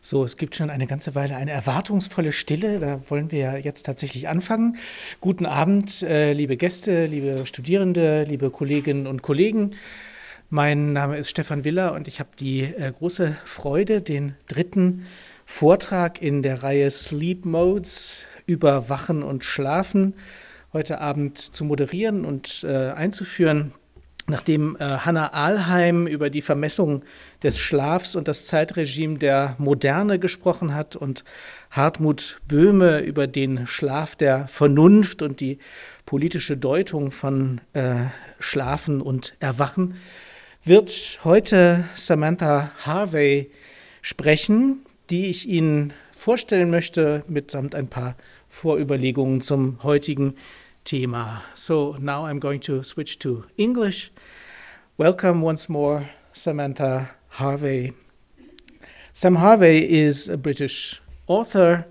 So, es gibt schon eine ganze Weile eine erwartungsvolle Stille. Da wollen wir jetzt tatsächlich anfangen. Guten Abend, liebe Gäste, liebe Studierende, liebe Kolleginnen und Kollegen. Mein Name ist Stefan und ich habe die große Freude, den dritten Vortrag in der Reihe Sleep Modes über Wachen und Schlafen heute Abend zu moderieren und einzuführen. Nachdem Hannah Ahlheim über die Vermessung des Schlafs und das Zeitregime der Moderne gesprochen hat und Hartmut Böhme über den Schlaf der Vernunft und die politische Deutung von Schlafen und Erwachen, wird heute Samantha Harvey sprechen, die ich Ihnen vorstellen möchte mitsamt ein paar Vorüberlegungen zum heutigen Thema. So now I'm going to switch to English. Welcome once more, Samantha Harvey. Sam Harvey is a British author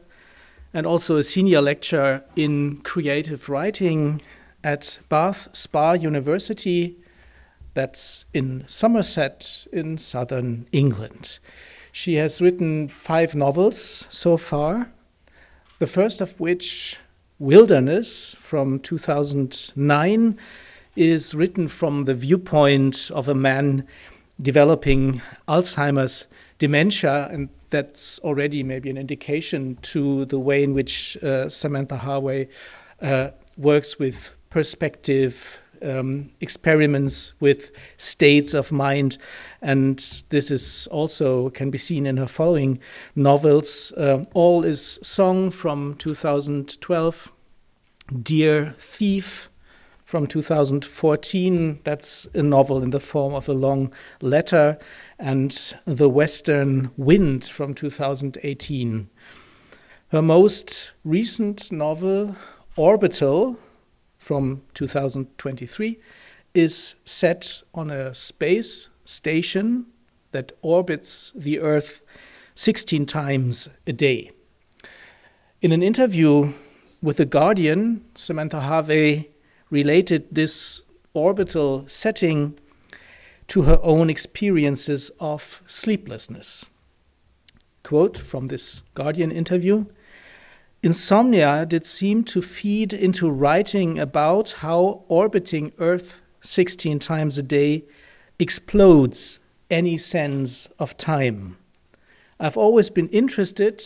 and also a senior lecturer in creative writing at Bath Spa University, that's in Somerset in southern England. She has written 5 novels so far, the first of which, Wilderness, from 2009, is written from the viewpoint of a man developing Alzheimer's dementia, and that's already maybe an indication to the way in which Samantha Harvey works with perspective, experiments with states of mind, and this is also can be seen in her following novels. All is Song from 2012, Dear Thief from 2014, that's a novel in the form of a long letter, and The Western Wind from 2018. Her most recent novel, Orbital, from 2023, is set on a space station that orbits the Earth 16 times a day. In an interview with The Guardian, Samantha Harvey related this orbital setting to her own experiences of sleeplessness. Quote from this Guardian interview: "Insomnia did seem to feed into writing about how orbiting Earth 16 times a day explodes any sense of time. I've always been interested,"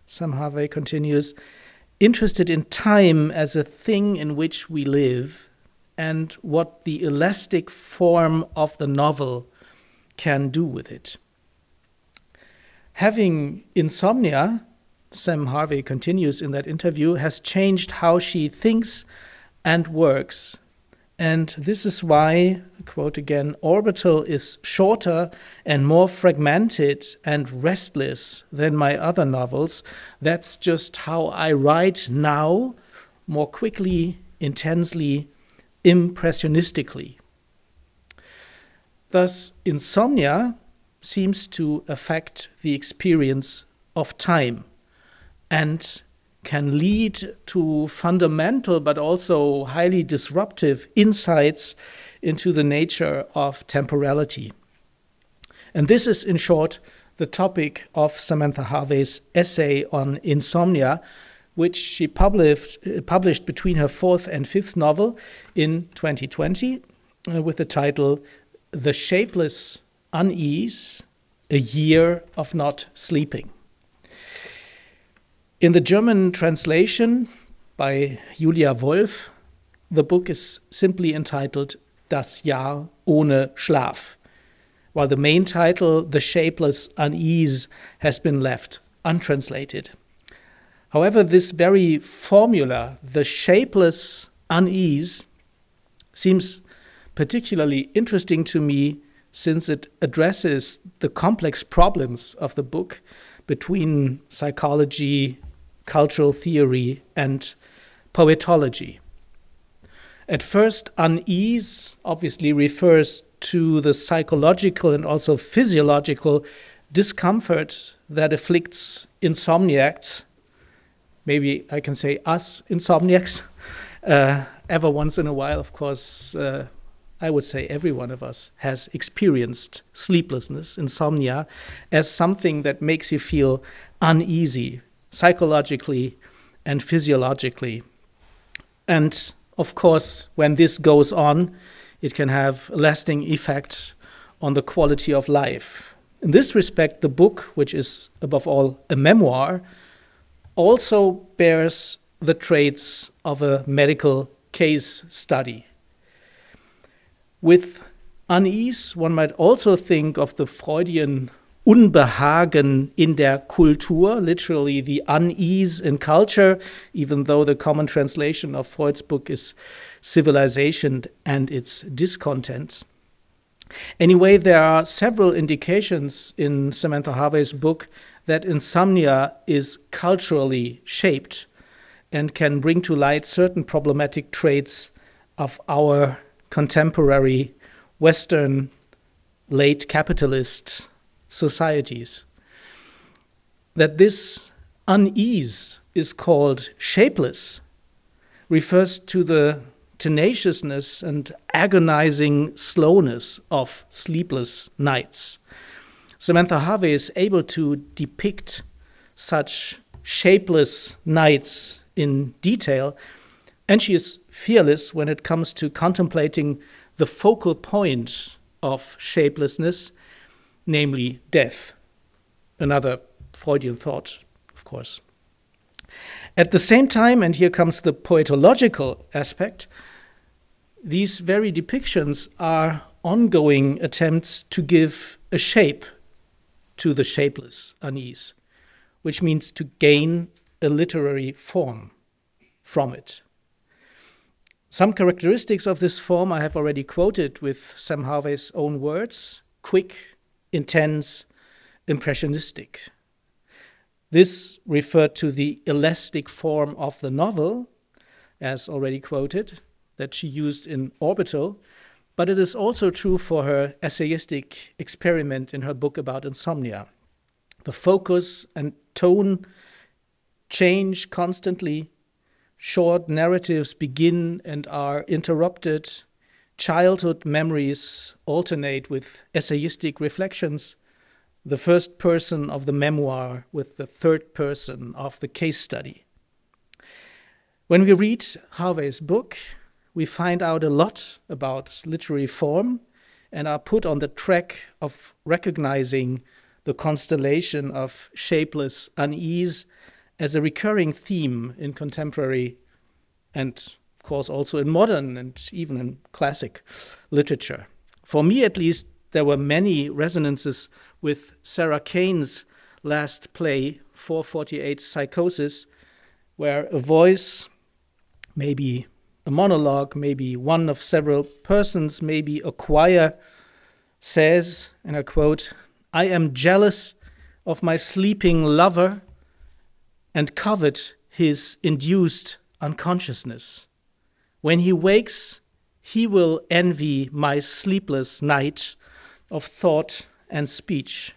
Sam Harvey continues, "interested in time as a thing in which we live and what the elastic form of the novel can do with it. Having insomnia," Sam Harvey continues in that interview, "has changed how she thinks and works. And this is why," quote again, "Orbital is shorter and more fragmented and restless than my other novels. That's just how I write now, more quickly, intensely, impressionistically." Thus, insomnia seems to affect the experience of time and can lead to fundamental but also highly disruptive insights into the nature of temporality. And this is, in short, the topic of Samantha Harvey's essay on insomnia, which she published between her 4th and 5th novel in 2020 with the title The Shapeless Unease, A Year of Not Sleeping. In the German translation by Julia Wolf, the book is simply entitled Das Jahr ohne Schlaf, while the main title, The Shapeless Unease, has been left untranslated. However, this very formula, the shapeless unease, seems particularly interesting to me since it addresses the complex problems of the book between psychology, cultural theory, and poetology. At first, unease obviously refers to the psychological and also physiological discomfort that afflicts insomniacs. Maybe I can say us insomniacs. Ever once in a while, of course, I would say every one of us has experienced sleeplessness, insomnia, as something that makes you feel uneasy psychologically and physiologically. And of course, when this goes on, it can have a lasting effect on the quality of life. In this respect, the book, which is above all a memoir, also bears the traits of a medical case study. With unease, one might also think of the Freudian Unbehagen in der Kultur, literally the unease in culture, even though the common translation of Freud's book is civilization and its discontents. Anyway, there are several indications in Samantha Harvey's book that insomnia is culturally shaped and can bring to light certain problematic traits of our contemporary Western late capitalist societies. That this unease is called shapeless refers to the tenaciousness and agonizing slowness of sleepless nights. Samantha Harvey is able to depict such shapeless nights in detail, and she is fearless when it comes to contemplating the focal point of shapelessness, namely death. Another Freudian thought, of course. At the same time, and here comes the poetological aspect, these very depictions are ongoing attempts to give a shape to the shapeless unease, which means to gain a literary form from it. Some characteristics of this form I have already quoted with Sam Harvey's own words: quick, intense, impressionistic. This referred to the elastic form of the novel, as already quoted, that she used in Orbital, but it is also true for her essayistic experiment in her book about insomnia. The focus and tone change constantly. Short narratives begin and are interrupted. Childhood memories alternate with essayistic reflections. The first person of the memoir with the third person of the case study. When we read Harvey's book, we find out a lot about literary form and are put on the track of recognizing the constellation of shapeless unease as a recurring theme in contemporary and, of course, also in modern and even in classic literature. For me, at least, there were many resonances with Sarah Kane's last play, 448 Psychosis, where a voice, maybe a monologue, maybe one of several persons, maybe a choir, says, and I quote, "I am jealous of my sleeping lover and covet his induced unconsciousness. When he wakes, he will envy my sleepless night of thought and speech."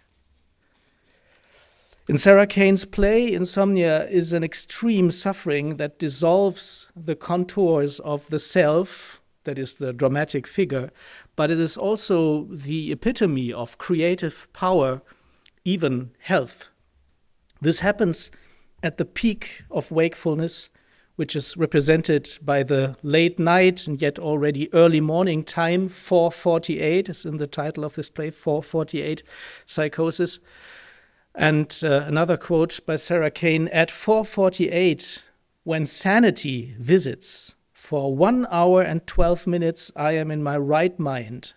In Sarah Kane's play, insomnia is an extreme suffering that dissolves the contours of the self, that is the dramatic figure, but it is also the epitome of creative power, even health. This happens at the peak of wakefulness, which is represented by the late night and yet already early morning time, 4:48 is in the title of this play, 4:48 Psychosis. And another quote by Sarah Kane, "At 4:48, when sanity visits, for 1 hour and 12 minutes I am in my right mind.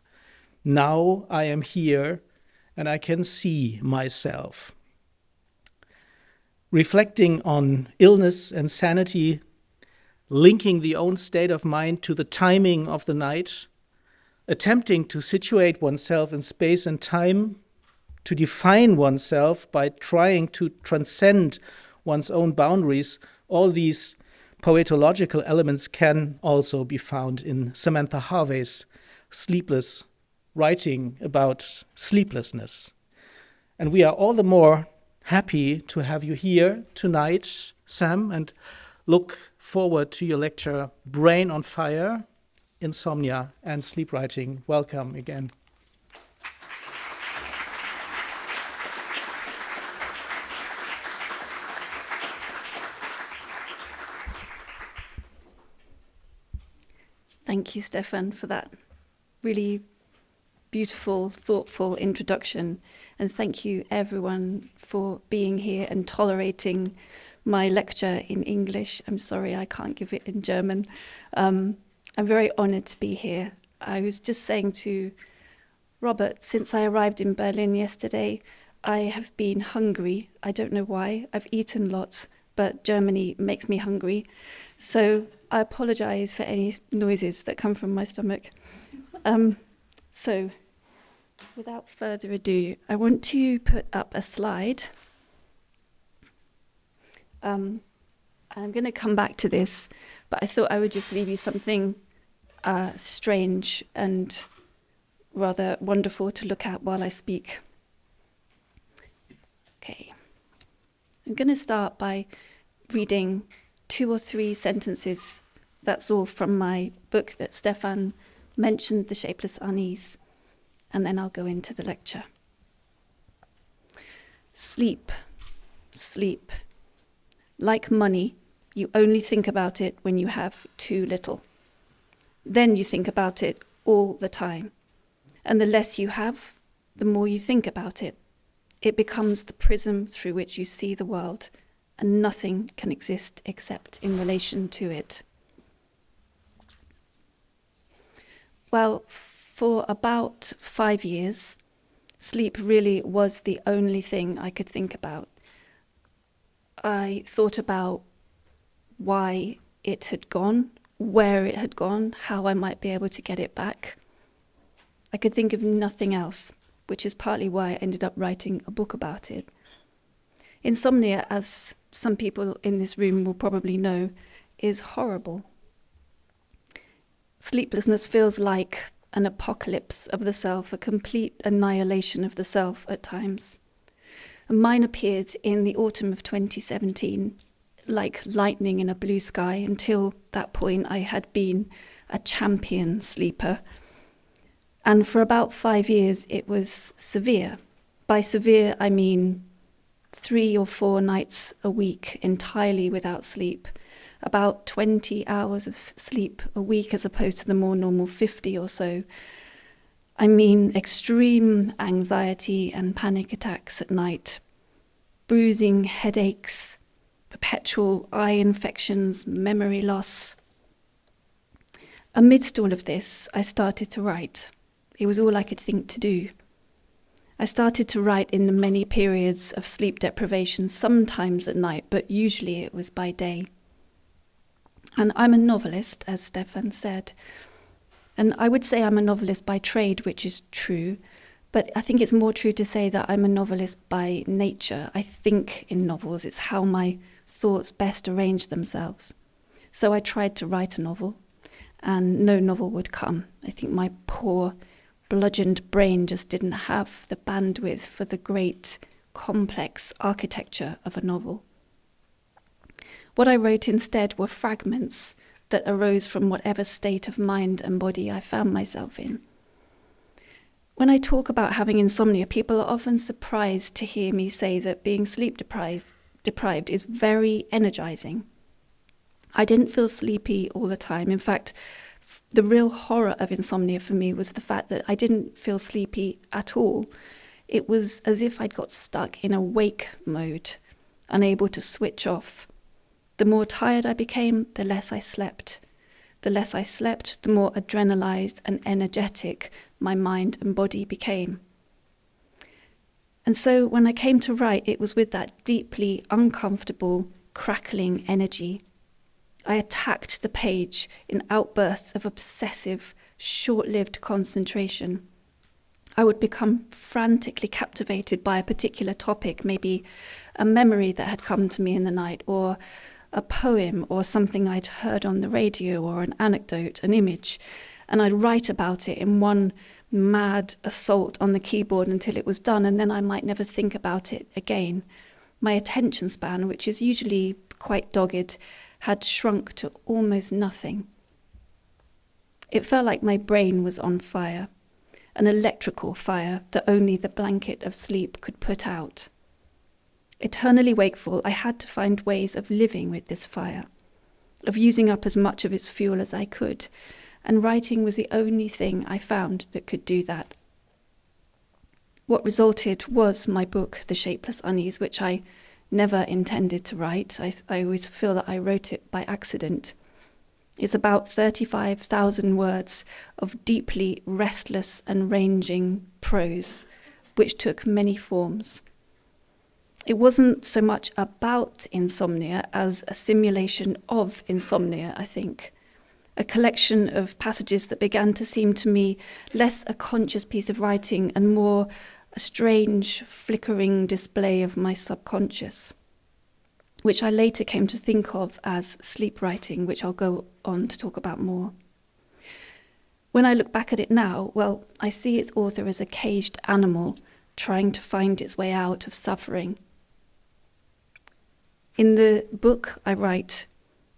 Now I am here and I can see myself." Reflecting on illness and sanity, linking the own state of mind to the timing of the night, attempting to situate oneself in space and time, to define oneself by trying to transcend one's own boundaries, all these poetological elements can also be found in Samantha Harvey's sleepless writing about sleeplessness. And we are all the more happy to have you here tonight, Sam, and look forward to your lecture, Brain on Fire, Insomnia and Sleepwriting. Welcome again. Thank you, Stefan, for that really beautiful, thoughtful introduction. And thank you, everyone, for being here and tolerating my lecture in English. I'm sorry I can't give it in German. I'm very honored to be here. I was just saying to Robert, since I arrived in Berlin yesterday, I have been hungry. I don't know why. I've eaten lots, but Germany makes me hungry. So I apologize for any noises that come from my stomach. So without further ado, I want to put up a slide. I'm going to come back to this, but I thought I would just leave you something strange and rather wonderful to look at while I speak. Okay. I'm going to start by reading 2 or 3 sentences. That's all from my book that Stefan mentioned, The Shapeless Unease, and then I'll go into the lecture. Sleep, sleep. Like money, you only think about it when you have too little. Then you think about it all the time. And the less you have, the more you think about it. It becomes the prism through which you see the world, and nothing can exist except in relation to it. Well, for about 5 years, sleep really was the only thing I could think about. I thought about why it had gone, where it had gone, how I might be able to get it back. I could think of nothing else, which is partly why I ended up writing a book about it. Insomnia, as some people in this room will probably know, is horrible. Sleeplessness feels like an apocalypse of the self, a complete annihilation of the self at times. Mine appeared in the autumn of 2017, like lightning in a blue sky. Until that point, I had been a champion sleeper. And for about 5 years, it was severe. By severe, I mean 3 or 4 nights a week entirely without sleep, about 20 hours of sleep a week as opposed to the more normal 50 or so. I mean extreme anxiety and panic attacks at night, bruising headaches, perpetual eye infections, memory loss. Amidst all of this, I started to write. It was all I could think to do. I started to write in the many periods of sleep deprivation, sometimes at night, but usually it was by day. And I'm a novelist, as Stefan said. And I would say I'm a novelist by trade, which is true, but I think it's more true to say that I'm a novelist by nature. I think in novels. It's how my thoughts best arrange themselves. So I tried to write a novel, and no novel would come. I think my poor, bludgeoned brain just didn't have the bandwidth for the great, complex architecture of a novel. What I wrote instead were fragments that arose from whatever state of mind and body I found myself in. When I talk about having insomnia, people are often surprised to hear me say that being sleep deprived is very energizing. I didn't feel sleepy all the time. In fact, the real horror of insomnia for me was the fact that I didn't feel sleepy at all. It was as if I'd got stuck in a wake mode, unable to switch off. The more tired I became, the less I slept. The less I slept, the more adrenalized and energetic my mind and body became. And so when I came to write, it was with that deeply uncomfortable, crackling energy. I attacked the page in outbursts of obsessive, short-lived concentration. I would become frantically captivated by a particular topic, maybe a memory that had come to me in the night, or a poem, or something I'd heard on the radio, or an anecdote, an image, and I'd write about it in one mad assault on the keyboard until it was done, and then I might never think about it again. My attention span, which is usually quite dogged, had shrunk to almost nothing. It felt like my brain was on fire, an electrical fire that only the blanket of sleep could put out. Eternally wakeful, I had to find ways of living with this fire, of using up as much of its fuel as I could, and writing was the only thing I found that could do that. What resulted was my book, The Shapeless Unease, which I never intended to write. I always feel that I wrote it by accident. It's about 35,000 words of deeply restless and ranging prose, which took many forms. It wasn't so much about insomnia as a simulation of insomnia, I think. A collection of passages that began to seem to me less a conscious piece of writing and more a strange, flickering display of my subconscious, which I later came to think of as sleep writing, which I'll go on to talk about more. When I look back at it now, well, I see its author as a caged animal trying to find its way out of suffering. In the book I write,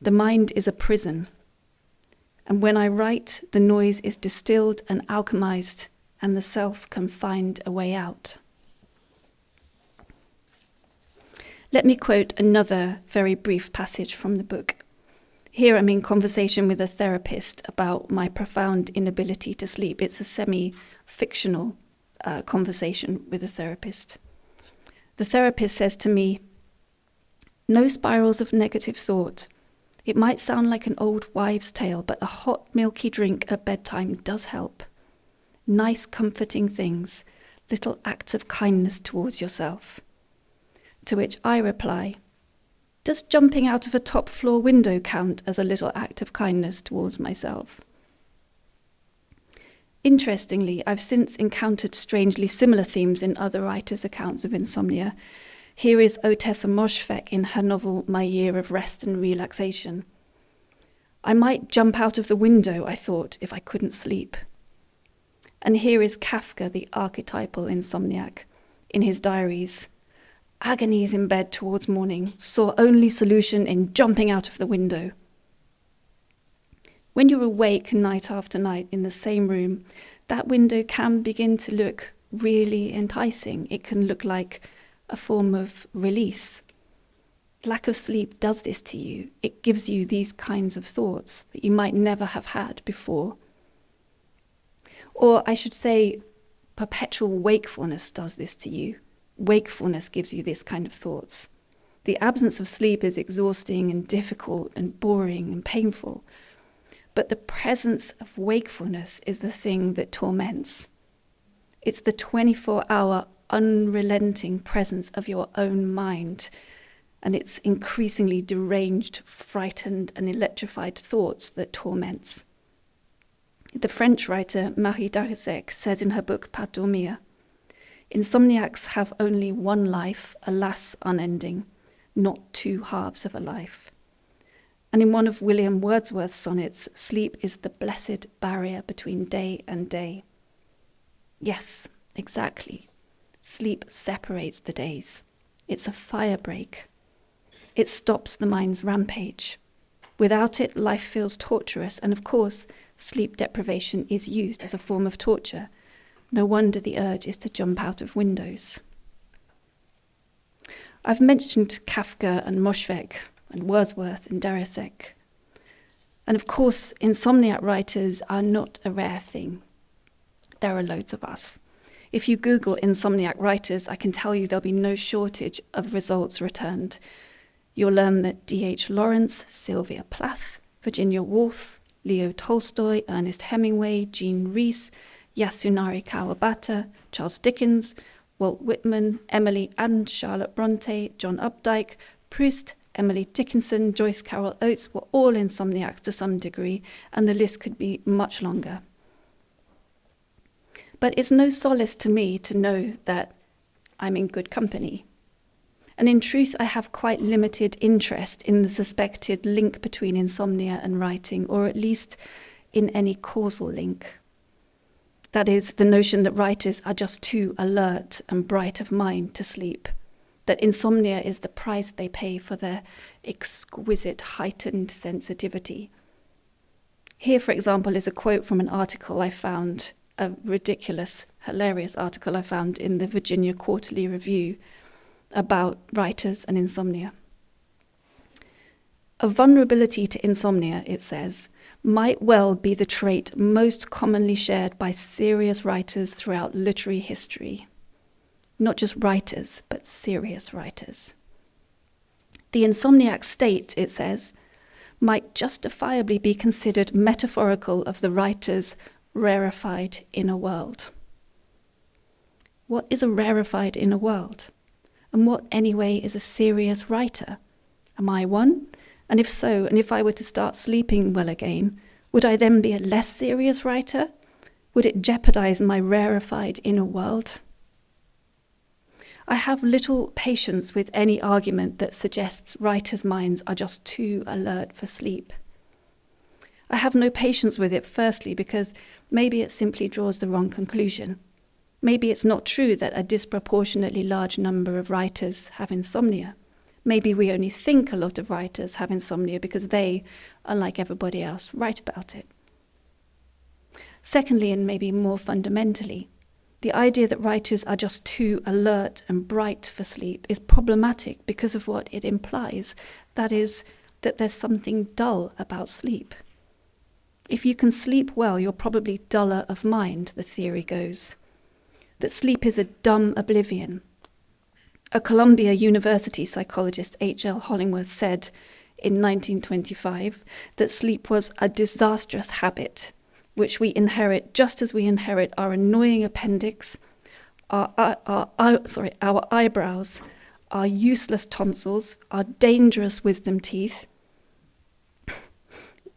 the mind is a prison. And when I write, the noise is distilled and alchemized, and the self can find a way out. Let me quote another very brief passage from the book. Here I'm in conversation with a therapist about my profound inability to sleep. It's a semi-fictional conversation with a therapist. The therapist says to me, "No spirals of negative thought. It might sound like an old wives' tale, but a hot milky drink at bedtime does help. Nice comforting things, little acts of kindness towards yourself." To which I reply, "Does jumping out of a top floor window count as a little act of kindness towards myself?" Interestingly, I've since encountered strangely similar themes in other writers' accounts of insomnia. Here is Ottessa Moschweg in her novel My Year of Rest and Relaxation. "I might jump out of the window, I thought, if I couldn't sleep." And here is Kafka, the archetypal insomniac, in his diaries. "Agonies in bed towards morning, saw only solution in jumping out of the window." When you're awake night after night in the same room, that window can begin to look really enticing. It can look like a form of release. Lack of sleep does this to you. It gives you these kinds of thoughts that you might never have had before. Or I should say, perpetual wakefulness does this to you. Wakefulness gives you this kind of thoughts. The absence of sleep is exhausting and difficult and boring and painful. But the presence of wakefulness is the thing that torments. It's the 24-hour unrelenting presence of your own mind and its increasingly deranged, frightened and electrified thoughts that torments. The French writer Marie Darrieussecq says in her book Pas dormir, "Insomniacs have only one life, alas unending, not two halves of a life." And in one of William Wordsworth's sonnets, sleep is the blessed barrier between day and day. Yes, exactly. Sleep separates the days. It's a fire break. It stops the mind's rampage. Without it, life feels torturous, and of course, sleep deprivation is used as a form of torture. No wonder the urge is to jump out of windows. I've mentioned Kafka and Moschweg and Wordsworth and Darrieussecq. And of course, insomniac writers are not a rare thing. There are loads of us. If you Google insomniac writers, I can tell you there'll be no shortage of results returned. You'll learn that D.H. Lawrence, Sylvia Plath, Virginia Woolf, Leo Tolstoy, Ernest Hemingway, Jean Rhys, Yasunari Kawabata, Charles Dickens, Walt Whitman, Emily and Charlotte Bronte, John Updike, Proust, Emily Dickinson, Joyce Carol Oates were all insomniacs to some degree, and the list could be much longer. But it's no solace to me to know that I'm in good company. And in truth, I have quite limited interest in the suspected link between insomnia and writing, or at least in any causal link. That is, the notion that writers are just too alert and bright of mind to sleep, that insomnia is the price they pay for their exquisite heightened sensitivity. Here, for example, is a quote from an article I found, a ridiculous, hilarious article I found in the Virginia Quarterly Review about writers and insomnia. A vulnerability to insomnia, it says, might well be the trait most commonly shared by serious writers throughout literary history. Not just writers, but serious writers. The insomniac state, it says, might justifiably be considered metaphorical of the writer's rarefied inner world. What is a rarefied inner world? And what, anyway, is a serious writer? Am I one? And if so, and if I were to start sleeping well again, would I then be a less serious writer? Would it jeopardize my rarefied inner world? I have little patience with any argument that suggests writers' minds are just too alert for sleep. I have no patience with it, firstly, because maybe it simply draws the wrong conclusion. Maybe it's not true that a disproportionately large number of writers have insomnia. Maybe we only think a lot of writers have insomnia because they, unlike everybody else, write about it. Secondly, and maybe more fundamentally, the idea that writers are just too alert and bright for sleep is problematic because of what it implies. That is, that there's something dull about sleep. If you can sleep well, you're probably duller of mind, the theory goes. That sleep is a dumb oblivion. A Columbia University psychologist, H.L. Hollingworth, said in 1925 that sleep was a disastrous habit which we inherit just as we inherit our annoying appendix, our eyebrows, our useless tonsils, our dangerous wisdom teeth,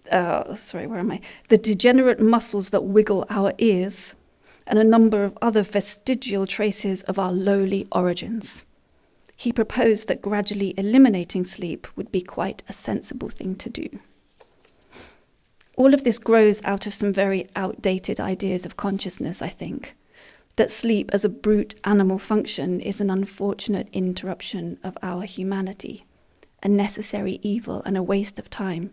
the degenerate muscles that wiggle our ears, and a number of other vestigial traces of our lowly origins. He proposed that gradually eliminating sleep would be quite a sensible thing to do. All of this grows out of some very outdated ideas of consciousness, I think. That sleep as a brute animal function is an unfortunate interruption of our humanity, a necessary evil and a waste of time.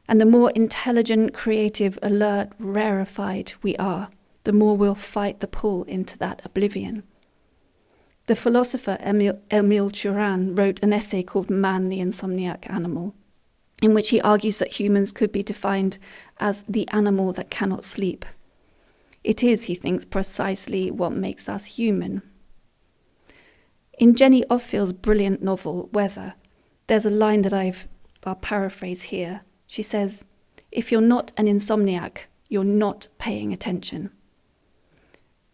And the more intelligent, creative, alert, rarefied we are, the more we'll fight the pull into that oblivion. The philosopher Émile Cioran wrote an essay called Man, the Insomniac Animal, in which he argues that humans could be defined as the animal that cannot sleep. It is, he thinks, precisely what makes us human. In Jenny Offill's brilliant novel, Weather, there's a line that I'll paraphrase here. She says, "If you're not an insomniac, you're not paying attention."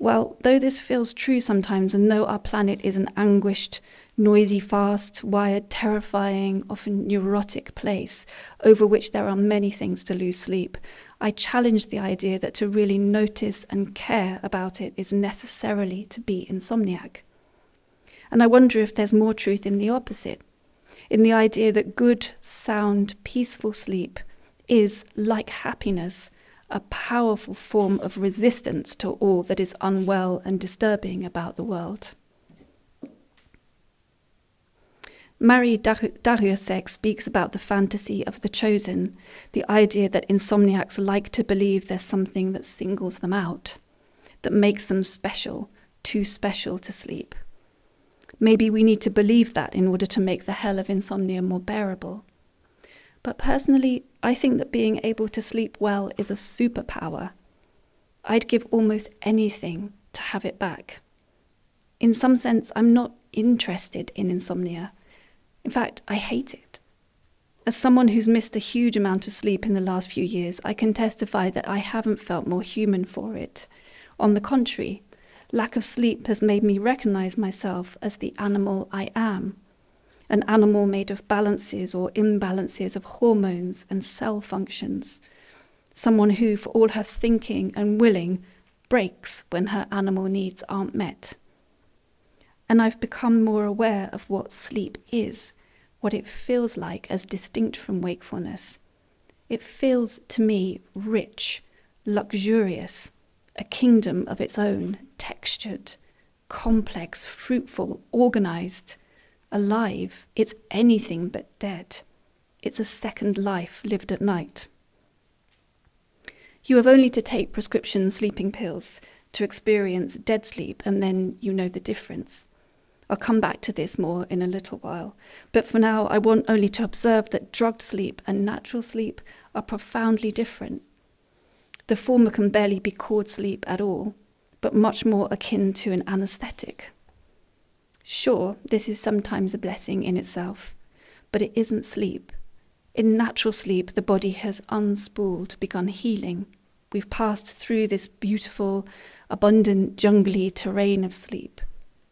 Well, though this feels true sometimes, and though our planet is an anguished, noisy, fast, wired, terrifying, often neurotic place, over which there are many things to lose sleep, I challenge the idea that to really notice and care about it is necessarily to be insomniac. And I wonder if there's more truth in the opposite, in the idea that good, sound, peaceful sleep is, like happiness, a powerful form of resistance to all that is unwell and disturbing about the world. Marie Darrieussecq speaks about the fantasy of the chosen, the idea that insomniacs like to believe there's something that singles them out, that makes them special, too special to sleep. Maybe we need to believe that in order to make the hell of insomnia more bearable. But personally, I think that being able to sleep well is a superpower. I'd give almost anything to have it back. In some sense, I'm not interested in insomnia. In fact, I hate it. As someone who's missed a huge amount of sleep in the last few years, I can testify that I haven't felt more human for it. On the contrary, lack of sleep has made me recognize myself as the animal I am. An animal made of balances or imbalances of hormones and cell functions. Someone who, for all her thinking and willing, breaks when her animal needs aren't met. And I've become more aware of what sleep is, what it feels like as distinct from wakefulness. It feels, to me, rich, luxurious, a kingdom of its own, textured, complex, fruitful, organized, alive. It's anything but dead. It's a second life lived at night. You have only to take prescription sleeping pills to experience dead sleep, and then you know the difference. I'll come back to this more in a little while, but for now I want only to observe that drugged sleep and natural sleep are profoundly different. The former can barely be called sleep at all, but much more akin to an anesthetic. Sure, this is sometimes a blessing in itself, but it isn't sleep. In natural sleep, the body has unspooled, begun healing. We've passed through this beautiful, abundant, jungly terrain of sleep.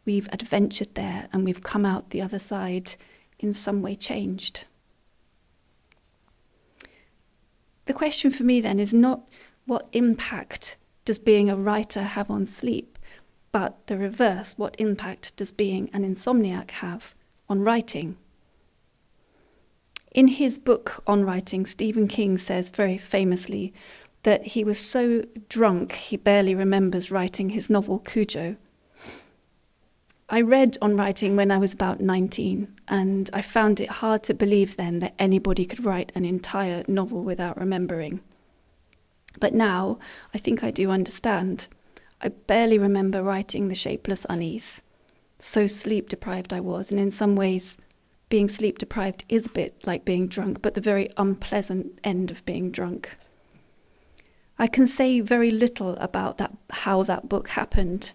We've adventured there, and we've come out the other side in some way changed. The question for me then is not what impact does being a writer have on sleep, but the reverse, what impact does being an insomniac have on writing? In his book on writing, Stephen King says very famously that he was so drunk he barely remembers writing his novel Cujo. I read On Writing when I was about 19, and I found it hard to believe then that anybody could write an entire novel without remembering. But now, I think I do understand. I barely remember writing The Shapeless Unease. So sleep-deprived I was, and in some ways, being sleep-deprived is a bit like being drunk, but the very unpleasant end of being drunk. I can say very little about how that book happened.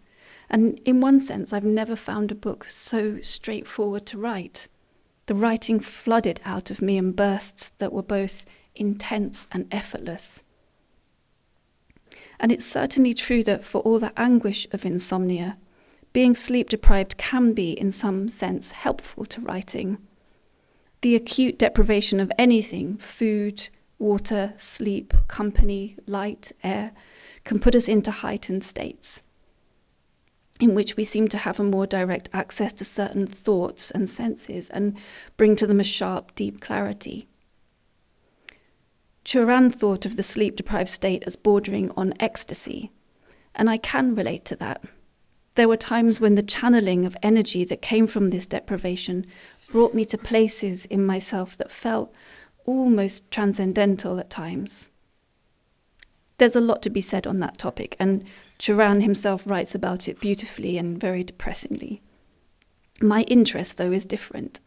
And in one sense, I've never found a book so straightforward to write. The writing flooded out of me in bursts that were both intense and effortless. And it's certainly true that for all the anguish of insomnia, being sleep-deprived can be, in some sense, helpful to writing. The acute deprivation of anything, food, water, sleep, company, light, air, can put us into heightened states, in which we seem to have a more direct access to certain thoughts and senses and bring to them a sharp, deep clarity. Turan thought of the sleep-deprived state as bordering on ecstasy, and I can relate to that. There were times when the channeling of energy that came from this deprivation brought me to places in myself that felt almost transcendental at times. There's a lot to be said on that topic, and Turan himself writes about it beautifully and very depressingly. My interest, though, is different.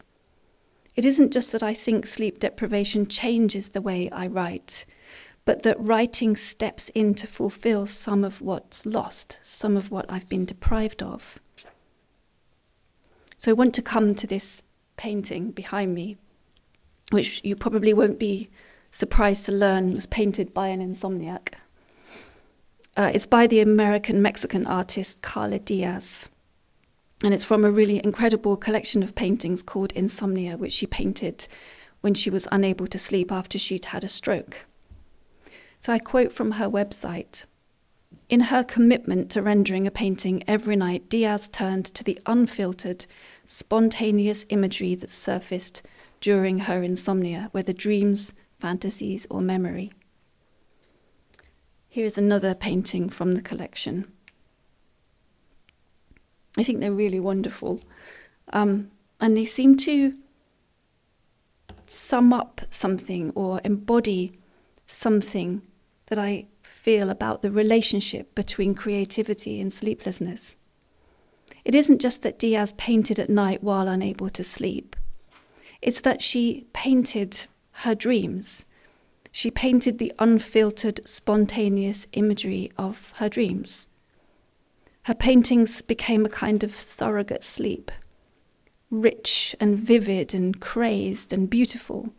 It isn't just that I think sleep deprivation changes the way I write, but that writing steps in to fulfill some of what's lost, some of what I've been deprived of. So I want to come to this painting behind me, which you probably won't be surprised to learn was painted by an insomniac. It's by the American-Mexican artist Carla Diaz, and it's from a really incredible collection of paintings called Insomnia, which she painted when she was unable to sleep after she'd had a stroke. So I quote from her website. In her commitment to rendering a painting every night, Diaz turned to the unfiltered, spontaneous imagery that surfaced during her insomnia, whether dreams, fantasies, or memory. Here is another painting from the collection. I think they're really wonderful. And they seem to sum up something or embody something that I feel about the relationship between creativity and sleeplessness. It isn't just that Diaz painted at night while unable to sleep. It's that she painted her dreams. She painted the unfiltered, spontaneous imagery of her dreams. Her paintings became a kind of surrogate sleep, rich and vivid and crazed and beautiful.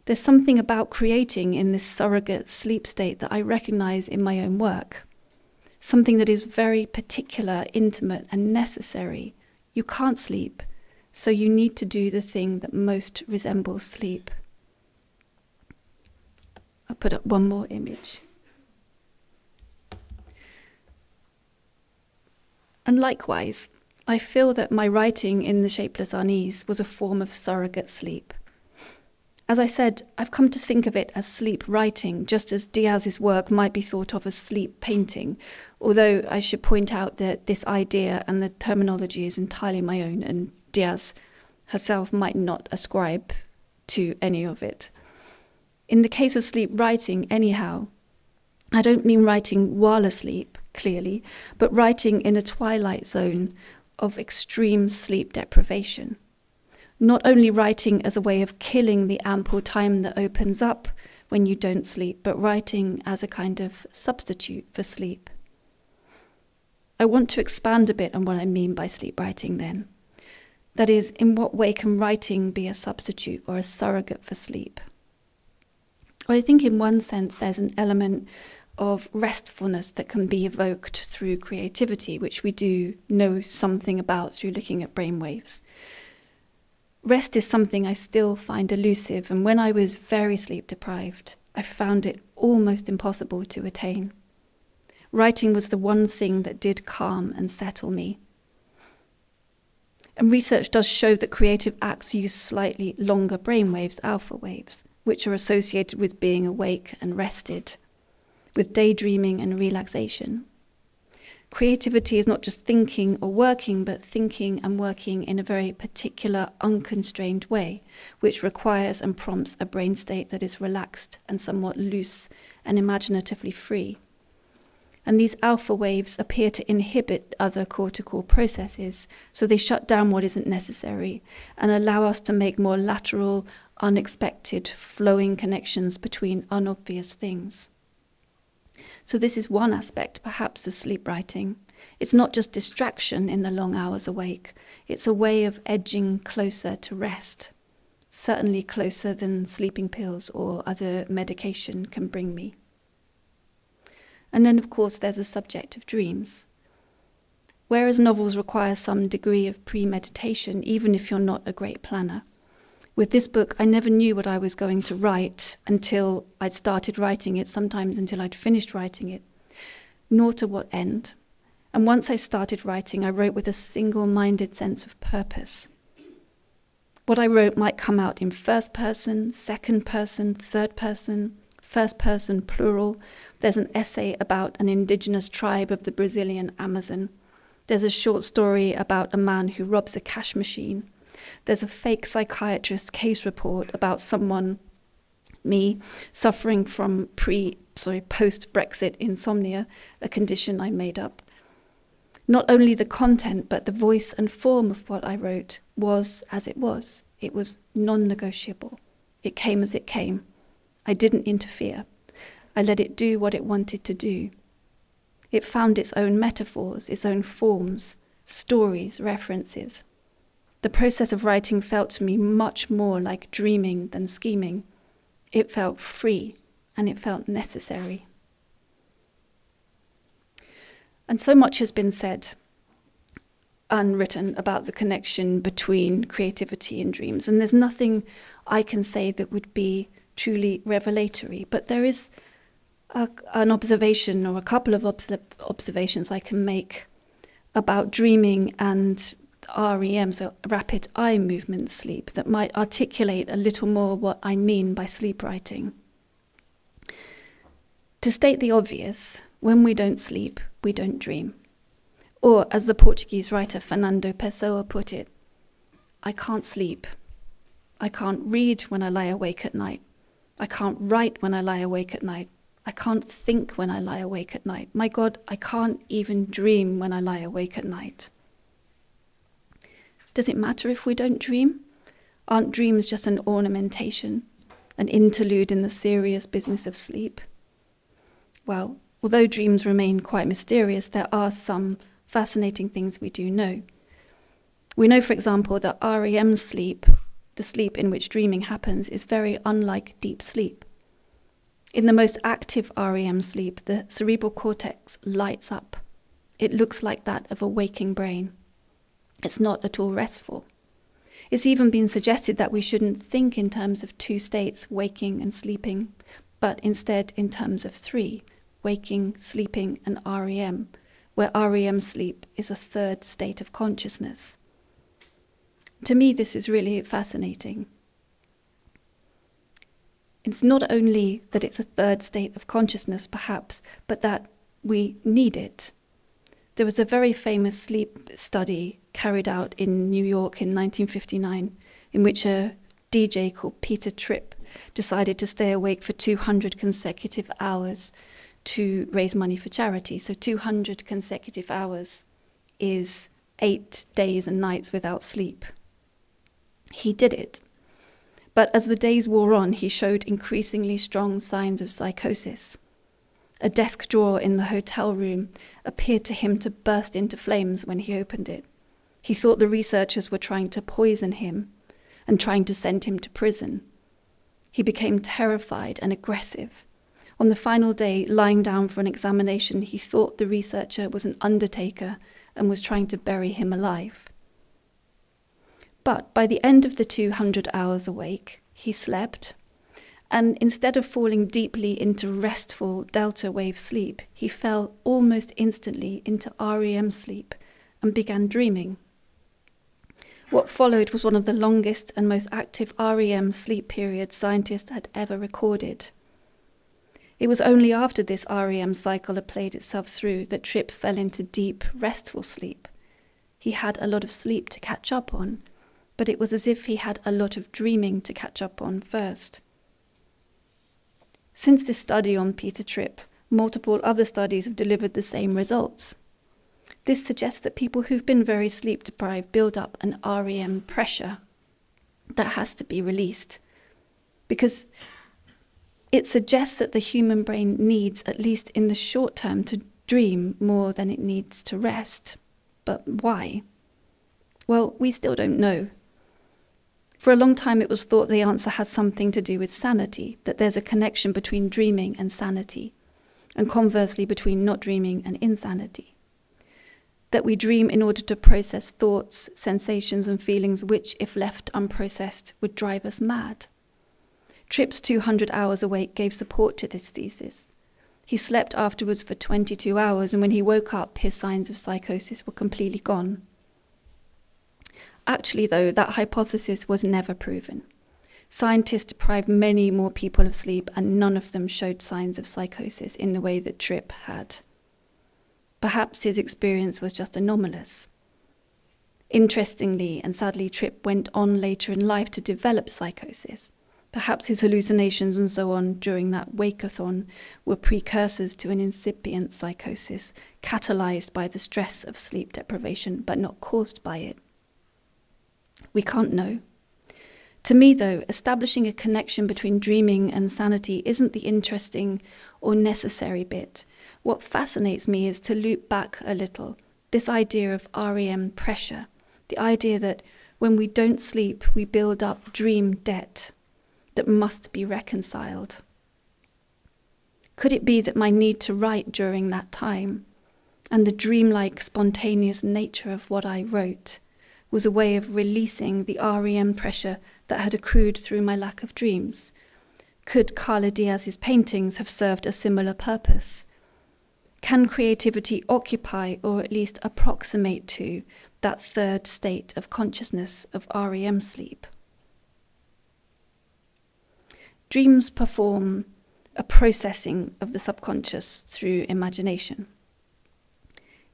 There's something about creating in this surrogate sleep state that I recognize in my own work, something that is very particular, intimate, and necessary. You can't sleep, so you need to do the thing that most resembles sleep. I'll put up one more image. And likewise, I feel that my writing in The Shapeless Unease was a form of surrogate sleep. As I said, I've come to think of it as sleep writing, just as Diaz's work might be thought of as sleep painting, although I should point out that this idea and the terminology is entirely my own, and Diaz herself might not ascribe to any of it. In the case of sleep writing, anyhow, I don't mean writing while asleep, clearly, but writing in a twilight zone of extreme sleep deprivation. Not only writing as a way of killing the ample time that opens up when you don't sleep, but writing as a kind of substitute for sleep. I want to expand a bit on what I mean by sleep writing then. That is, in what way can writing be a substitute or a surrogate for sleep? Well, I think in one sense there's an element of restfulness that can be evoked through creativity, which we do know something about through looking at brainwaves. Rest is something I still find elusive, and when I was very sleep deprived, I found it almost impossible to attain. Writing was the one thing that did calm and settle me. And research does show that creative acts use slightly longer brainwaves, alpha waves, which are associated with being awake and rested, with daydreaming and relaxation. Creativity is not just thinking or working, but thinking and working in a very particular, unconstrained way, which requires and prompts a brain state that is relaxed and somewhat loose and imaginatively free. And these alpha waves appear to inhibit other cortical processes, so they shut down what isn't necessary and allow us to make more lateral, unexpected, flowing connections between unobvious things. So this is one aspect, perhaps, of sleep writing. It's not just distraction in the long hours awake. It's a way of edging closer to rest, certainly closer than sleeping pills or other medication can bring me. And then, of course, there's the subject of dreams. Whereas novels require some degree of premeditation, even if you're not a great planner, with this book, I never knew what I was going to write until I'd started writing it, sometimes until I'd finished writing it, nor to what end. And once I started writing, I wrote with a single-minded sense of purpose. What I wrote might come out in first person, second person, third person, first person, plural. There's an essay about an indigenous tribe of the Brazilian Amazon. There's a short story about a man who robs a cash machine. There's a fake psychiatrist case report about someone, me, suffering from post-Brexit insomnia, a condition I made up. Not only the content, but the voice and form of what I wrote was as it was. It was non-negotiable. It came as it came. I didn't interfere. I let it do what it wanted to do. It found its own metaphors, its own forms, stories, references. The process of writing felt to me much more like dreaming than scheming. It felt free, and it felt necessary. And so much has been said, unwritten, about the connection between creativity and dreams, and there's nothing I can say that would be truly revelatory, but there is an observation, or a couple of observations I can make about dreaming and REM, so rapid eye movement sleep, that might articulate a little more what I mean by sleep writing. To state the obvious, when we don't sleep, we don't dream. Or, as the Portuguese writer Fernando Pessoa put it, I can't sleep. I can't read when I lie awake at night. I can't write when I lie awake at night. I can't think when I lie awake at night. My God, I can't even dream when I lie awake at night. Does it matter if we don't dream? Aren't dreams just an ornamentation, an interlude in the serious business of sleep? Well, although dreams remain quite mysterious, there are some fascinating things we do know. We know, for example, that REM sleep, the sleep in which dreaming happens, is very unlike deep sleep. In the most active REM sleep, the cerebral cortex lights up. It looks like that of a waking brain. It's not at all restful. It's even been suggested that we shouldn't think in terms of two states, waking and sleeping, but instead in terms of three, waking, sleeping, and REM, where REM sleep is a third state of consciousness. To me, this is really fascinating. It's not only that it's a third state of consciousness, perhaps, but that we need it. There was a very famous sleep study carried out in New York in 1959, in which a DJ called Peter Tripp decided to stay awake for 200 consecutive hours to raise money for charity. So 200 consecutive hours is 8 days and nights without sleep. He did it. But as the days wore on, he showed increasingly strong signs of psychosis. A desk drawer in the hotel room appeared to him to burst into flames when he opened it. He thought the researchers were trying to poison him and trying to send him to prison. He became terrified and aggressive. On the final day, lying down for an examination, he thought the researcher was an undertaker and was trying to bury him alive. But by the end of the 200 hours awake, he slept, and instead of falling deeply into restful delta wave sleep, he fell almost instantly into REM sleep and began dreaming. What followed was one of the longest and most active REM sleep periods scientists had ever recorded. It was only after this REM cycle had played itself through that Tripp fell into deep, restful sleep. He had a lot of sleep to catch up on, but it was as if he had a lot of dreaming to catch up on first. Since this study on Peter Tripp, multiple other studies have delivered the same results. This suggests that people who've been very sleep deprived build up an REM pressure that has to be released, because it suggests that the human brain needs, at least in the short term, to dream more than it needs to rest. But why? Well, we still don't know. For a long time it was thought the answer has something to do with sanity, that there's a connection between dreaming and sanity, and conversely between not dreaming and insanity. That we dream in order to process thoughts, sensations and feelings which, if left unprocessed, would drive us mad. Tripp's 200 hours awake gave support to this thesis. He slept afterwards for 22 hours, and when he woke up, his signs of psychosis were completely gone. Actually, though, that hypothesis was never proven. Scientists deprived many more people of sleep, and none of them showed signs of psychosis in the way that Tripp had. Perhaps his experience was just anomalous. Interestingly, and sadly, Tripp went on later in life to develop psychosis. Perhaps his hallucinations and so on during that wake-a-thon were precursors to an incipient psychosis, catalyzed by the stress of sleep deprivation, but not caused by it. We can't know. To me, though, establishing a connection between dreaming and sanity isn't the interesting or necessary bit. What fascinates me is to loop back a little, this idea of REM pressure, the idea that when we don't sleep, we build up dream debt that must be reconciled. Could it be that my need to write during that time, and the dreamlike, spontaneous nature of what I wrote, was a way of releasing the REM pressure that had accrued through my lack of dreams? Could Carla Diaz's paintings have served a similar purpose? Can creativity occupy, or at least approximate to, that third state of consciousness of REM sleep? Dreams perform a processing of the subconscious through imagination.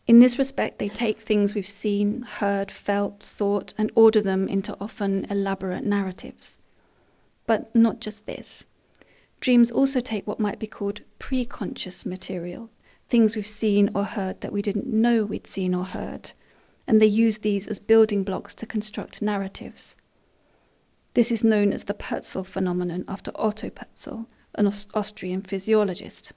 In this respect, they take things we've seen, heard, felt, thought, and order them into often elaborate narratives. But not just this. Dreams also take what might be called pre-conscious material, things we've seen or heard that we didn't know we'd seen or heard, and they use these as building blocks to construct narratives. This is known as the Pertzel phenomenon, after Otto Pertzel, an Austrian physiologist.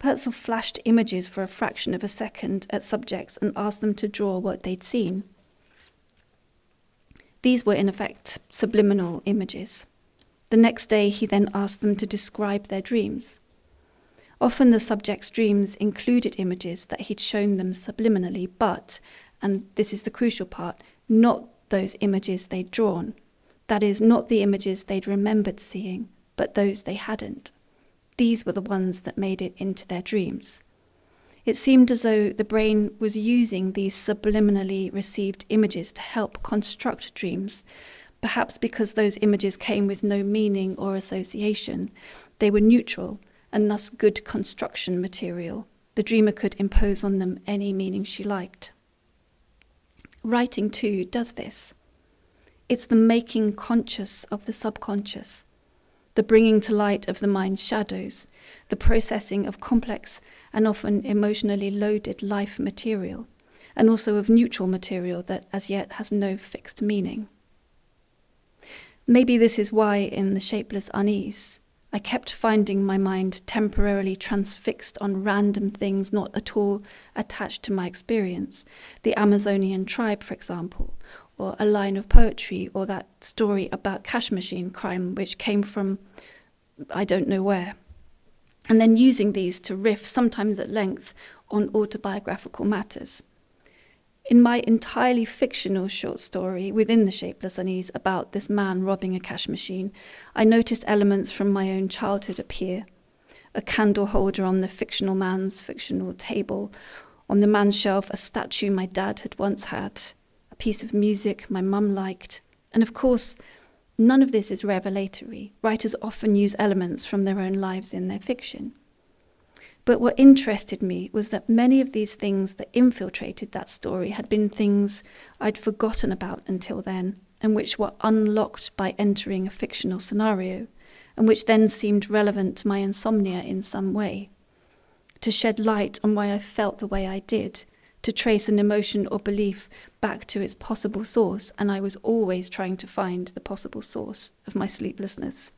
Pertzel flashed images for a fraction of a second at subjects and asked them to draw what they'd seen. These were in effect subliminal images. The next day he then asked them to describe their dreams. Often the subject's dreams included images that he'd shown them subliminally, but, and this is the crucial part, not those images they'd drawn. That is, not the images they'd remembered seeing, but those they hadn't. These were the ones that made it into their dreams. It seemed as though the brain was using these subliminally received images to help construct dreams, Perhaps because those images came with no meaning or association, they were neutral and thus good construction material. The dreamer could impose on them any meaning she liked. Writing, too, does this. It's the making conscious of the subconscious, the bringing to light of the mind's shadows, the processing of complex and often emotionally loaded life material, and also of neutral material that as yet has no fixed meaning. Maybe this is why in The Shapeless Unease, I kept finding my mind temporarily transfixed on random things not at all attached to my experience, the Amazonian tribe, for example, or a line of poetry, or that story about cash machine crime, which came from I don't know where, and then using these to riff, sometimes at length, on autobiographical matters. In my entirely fictional short story within The Shapeless Unease about this man robbing a cash machine, I noticed elements from my own childhood appear. A candle holder on the fictional man's fictional table, on the man's shelf a statue my dad had once had, a piece of music my mum liked, and of course, none of this is revelatory. Writers often use elements from their own lives in their fiction. But what interested me was that many of these things that infiltrated that story had been things I'd forgotten about until then, and which were unlocked by entering a fictional scenario, and which then seemed relevant to my insomnia in some way. To shed light on why I felt the way I did, to trace an emotion or belief back to its possible source, and I was always trying to find the possible source of my sleeplessness.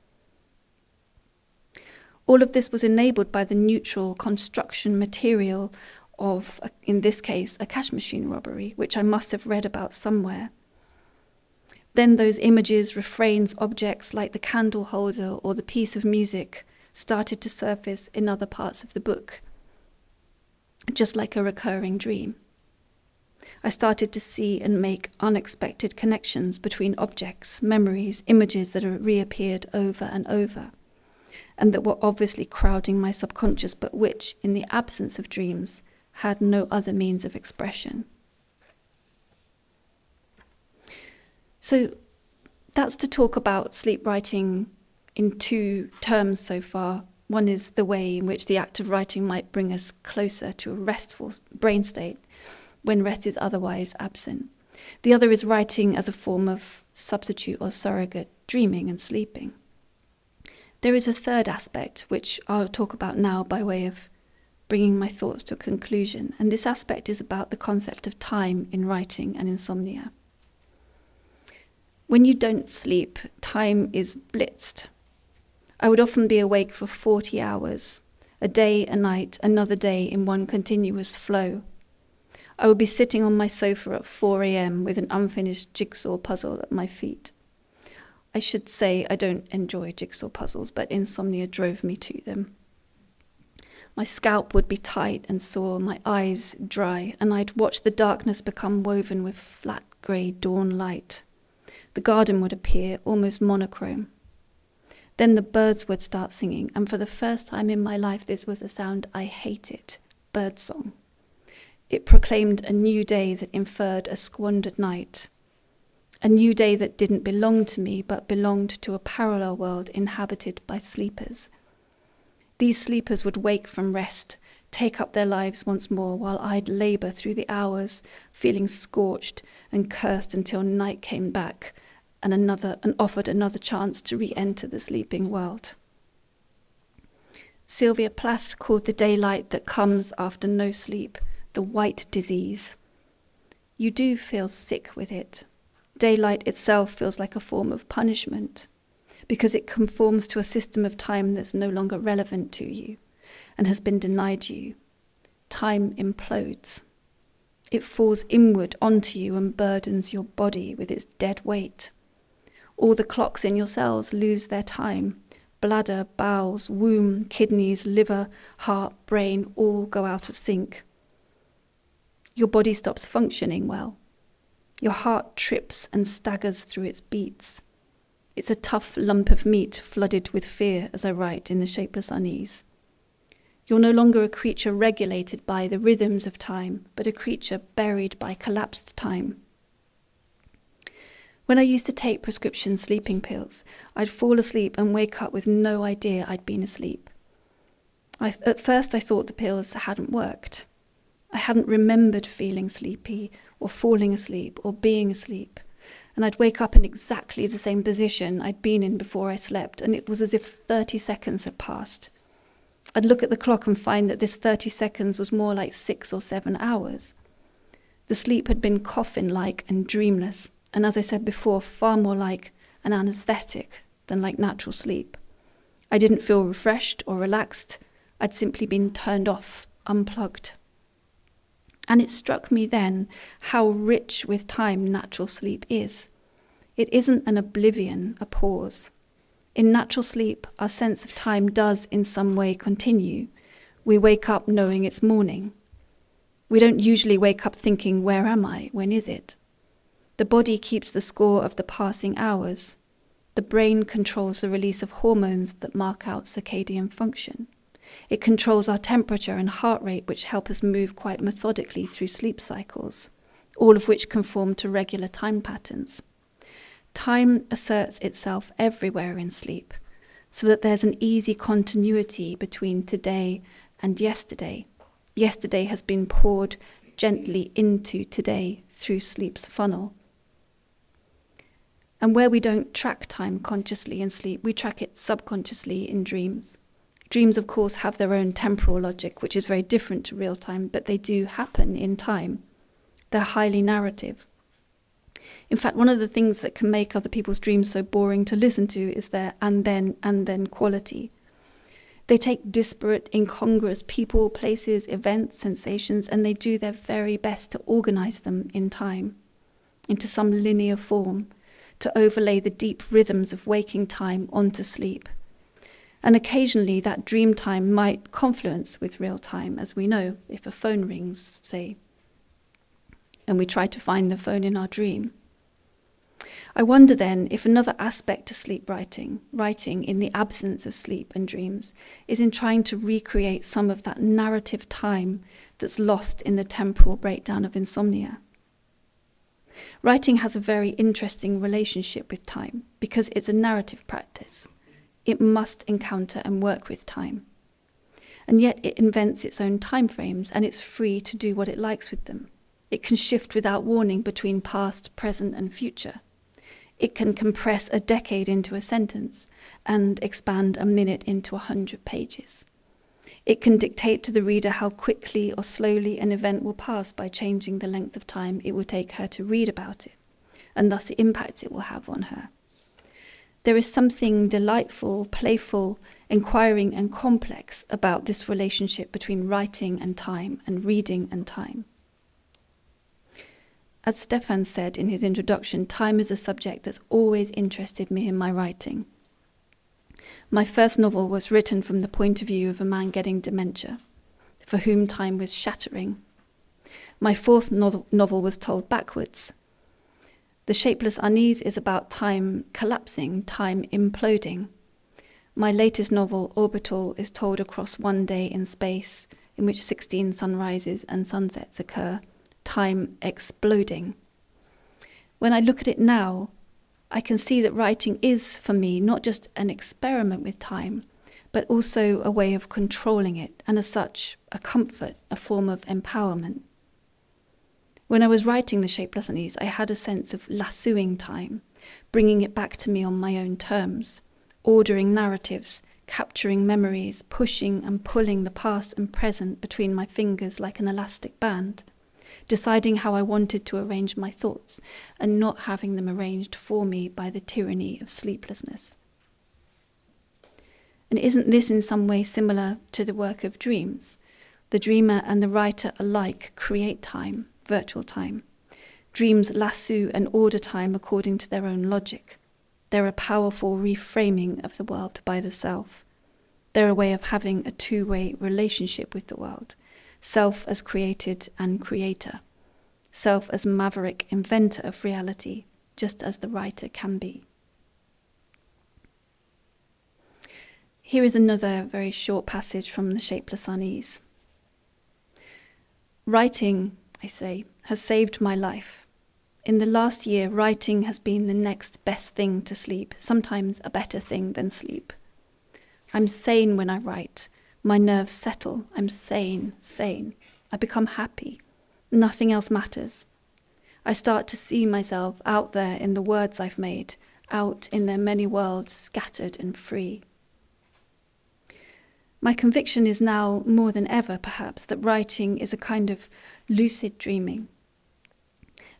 All of this was enabled by the neutral construction material of, in this case, a cash machine robbery, which I must have read about somewhere. Then those images, refrains, objects like the candle holder or the piece of music started to surface in other parts of the book, just like a recurring dream. I started to see and make unexpected connections between objects, memories, images that reappeared over and over, and that were obviously crowding my subconscious, but which, in the absence of dreams, had no other means of expression. So that's to talk about sleep writing in two terms so far. One is the way in which the act of writing might bring us closer to a restful brain state when rest is otherwise absent. The other is writing as a form of substitute or surrogate dreaming and sleeping. There is a third aspect, which I'll talk about now by way of bringing my thoughts to a conclusion, and this aspect is about the concept of time in writing and insomnia. When you don't sleep, time is blitzed. I would often be awake for 40 hours, a day, a night, another day in one continuous flow. I would be sitting on my sofa at 4 a.m. with an unfinished jigsaw puzzle at my feet. I should say I don't enjoy jigsaw puzzles, but insomnia drove me to them. My scalp would be tight and sore, my eyes dry, and I'd watch the darkness become woven with flat grey dawn light. The garden would appear almost monochrome. Then the birds would start singing, and for the first time in my life this was a sound I hated, birdsong. It proclaimed a new day that inferred a squandered night. A new day that didn't belong to me, but belonged to a parallel world inhabited by sleepers. These sleepers would wake from rest, take up their lives once more, while I'd labour through the hours, feeling scorched and cursed until night came back and offered another chance to re-enter the sleeping world. Sylvia Plath called the daylight that comes after no sleep the white disease. You do feel sick with it. Daylight itself feels like a form of punishment because it conforms to a system of time that's no longer relevant to you and has been denied you. Time implodes. It falls inward onto you and burdens your body with its dead weight. All the clocks in your cells lose their time. Bladder, bowels, womb, kidneys, liver, heart, brain all go out of sync. Your body stops functioning well. Your heart trips and staggers through its beats. It's a tough lump of meat flooded with fear, as I write in The Shapeless Unease. You're no longer a creature regulated by the rhythms of time, but a creature buried by collapsed time. When I used to take prescription sleeping pills, I'd fall asleep and wake up with no idea I'd been asleep. At first I thought the pills hadn't worked. I hadn't remembered feeling sleepy or falling asleep or being asleep. And I'd wake up in exactly the same position I'd been in before I slept, and it was as if 30 seconds had passed. I'd look at the clock and find that this 30 seconds was more like 6 or 7 hours. The sleep had been coffin-like and dreamless, and as I said before, far more like an anesthetic than like natural sleep. I didn't feel refreshed or relaxed. I'd simply been turned off, unplugged. And it struck me then how rich with time natural sleep is. It isn't an oblivion, a pause. In natural sleep, our sense of time does in some way continue. We wake up knowing it's morning. We don't usually wake up thinking, where am I? When is it? The body keeps the score of the passing hours. The brain controls the release of hormones that mark out circadian function. It controls our temperature and heart rate, which help us move quite methodically through sleep cycles, all of which conform to regular time patterns. Time asserts itself everywhere in sleep, so that there's an easy continuity between today and yesterday. Yesterday has been poured gently into today through sleep's funnel. And where we don't track time consciously in sleep, we track it subconsciously in dreams. Dreams, of course, have their own temporal logic, which is very different to real time, but they do happen in time. They're highly narrative. In fact, one of the things that can make other people's dreams so boring to listen to is their and then quality. They take disparate, incongruous people, places, events, sensations, and they do their very best to organize them in time, into some linear form, to overlay the deep rhythms of waking time onto sleep. And occasionally that dream time might confluence with real time, as we know, if a phone rings, say, and we try to find the phone in our dream. I wonder then if another aspect to sleep writing in the absence of sleep and dreams, is in trying to recreate some of that narrative time that's lost in the temporal breakdown of insomnia. Writing has a very interesting relationship with time because it's a narrative practice. It must encounter and work with time. And yet it invents its own time frames and it's free to do what it likes with them. It can shift without warning between past, present, and future. It can compress a decade into a sentence and expand a minute into 100 pages. It can dictate to the reader how quickly or slowly an event will pass by changing the length of time it will take her to read about it, and thus the impact it will have on her. There is something delightful, playful, inquiring, and complex about this relationship between writing and time and reading and time. As Stefan said in his introduction, time is a subject that's always interested me in my writing. My first novel was written from the point of view of a man getting dementia, for whom time was shattering. My fourth novel was told backwards. The Shapeless Unease is about time collapsing, time imploding. My latest novel, Orbital, is told across one day in space, in which 16 sunrises and sunsets occur, time exploding. When I look at it now, I can see that writing is, for me, not just an experiment with time, but also a way of controlling it, and as such, a comfort, a form of empowerment. When I was writing The Shapeless Unease, I had a sense of lassoing time, bringing it back to me on my own terms, ordering narratives, capturing memories, pushing and pulling the past and present between my fingers like an elastic band, deciding how I wanted to arrange my thoughts and not having them arranged for me by the tyranny of sleeplessness. And isn't this in some way similar to the work of dreams? The dreamer and the writer alike create time, virtual time. Dreams lasso and order time according to their own logic. They're a powerful reframing of the world by the self. They're a way of having a two-way relationship with the world. Self as created and creator. Self as maverick inventor of reality, just as the writer can be. Here is another very short passage from The Shapeless Unease. Writing, I say, has saved my life. In the last year, writing has been the next best thing to sleep, sometimes a better thing than sleep. I'm sane when I write. My nerves settle. I'm sane. I become happy. Nothing else matters. I start to see myself out there in the words I've made, out in their many worlds, scattered and free. My conviction is now, more than ever perhaps, that writing is a kind of lucid dreaming.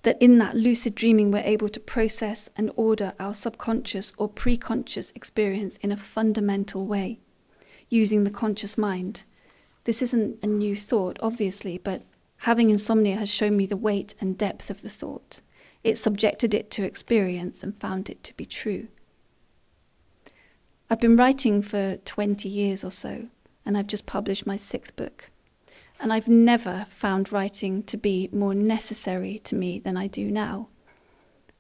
That in that lucid dreaming we're able to process and order our subconscious or pre-conscious experience in a fundamental way, using the conscious mind. This isn't a new thought, obviously, but having insomnia has shown me the weight and depth of the thought. It subjected it to experience and found it to be true. I've been writing for 20 years or so, and I've just published my 6th book. And I've never found writing to be more necessary to me than I do now.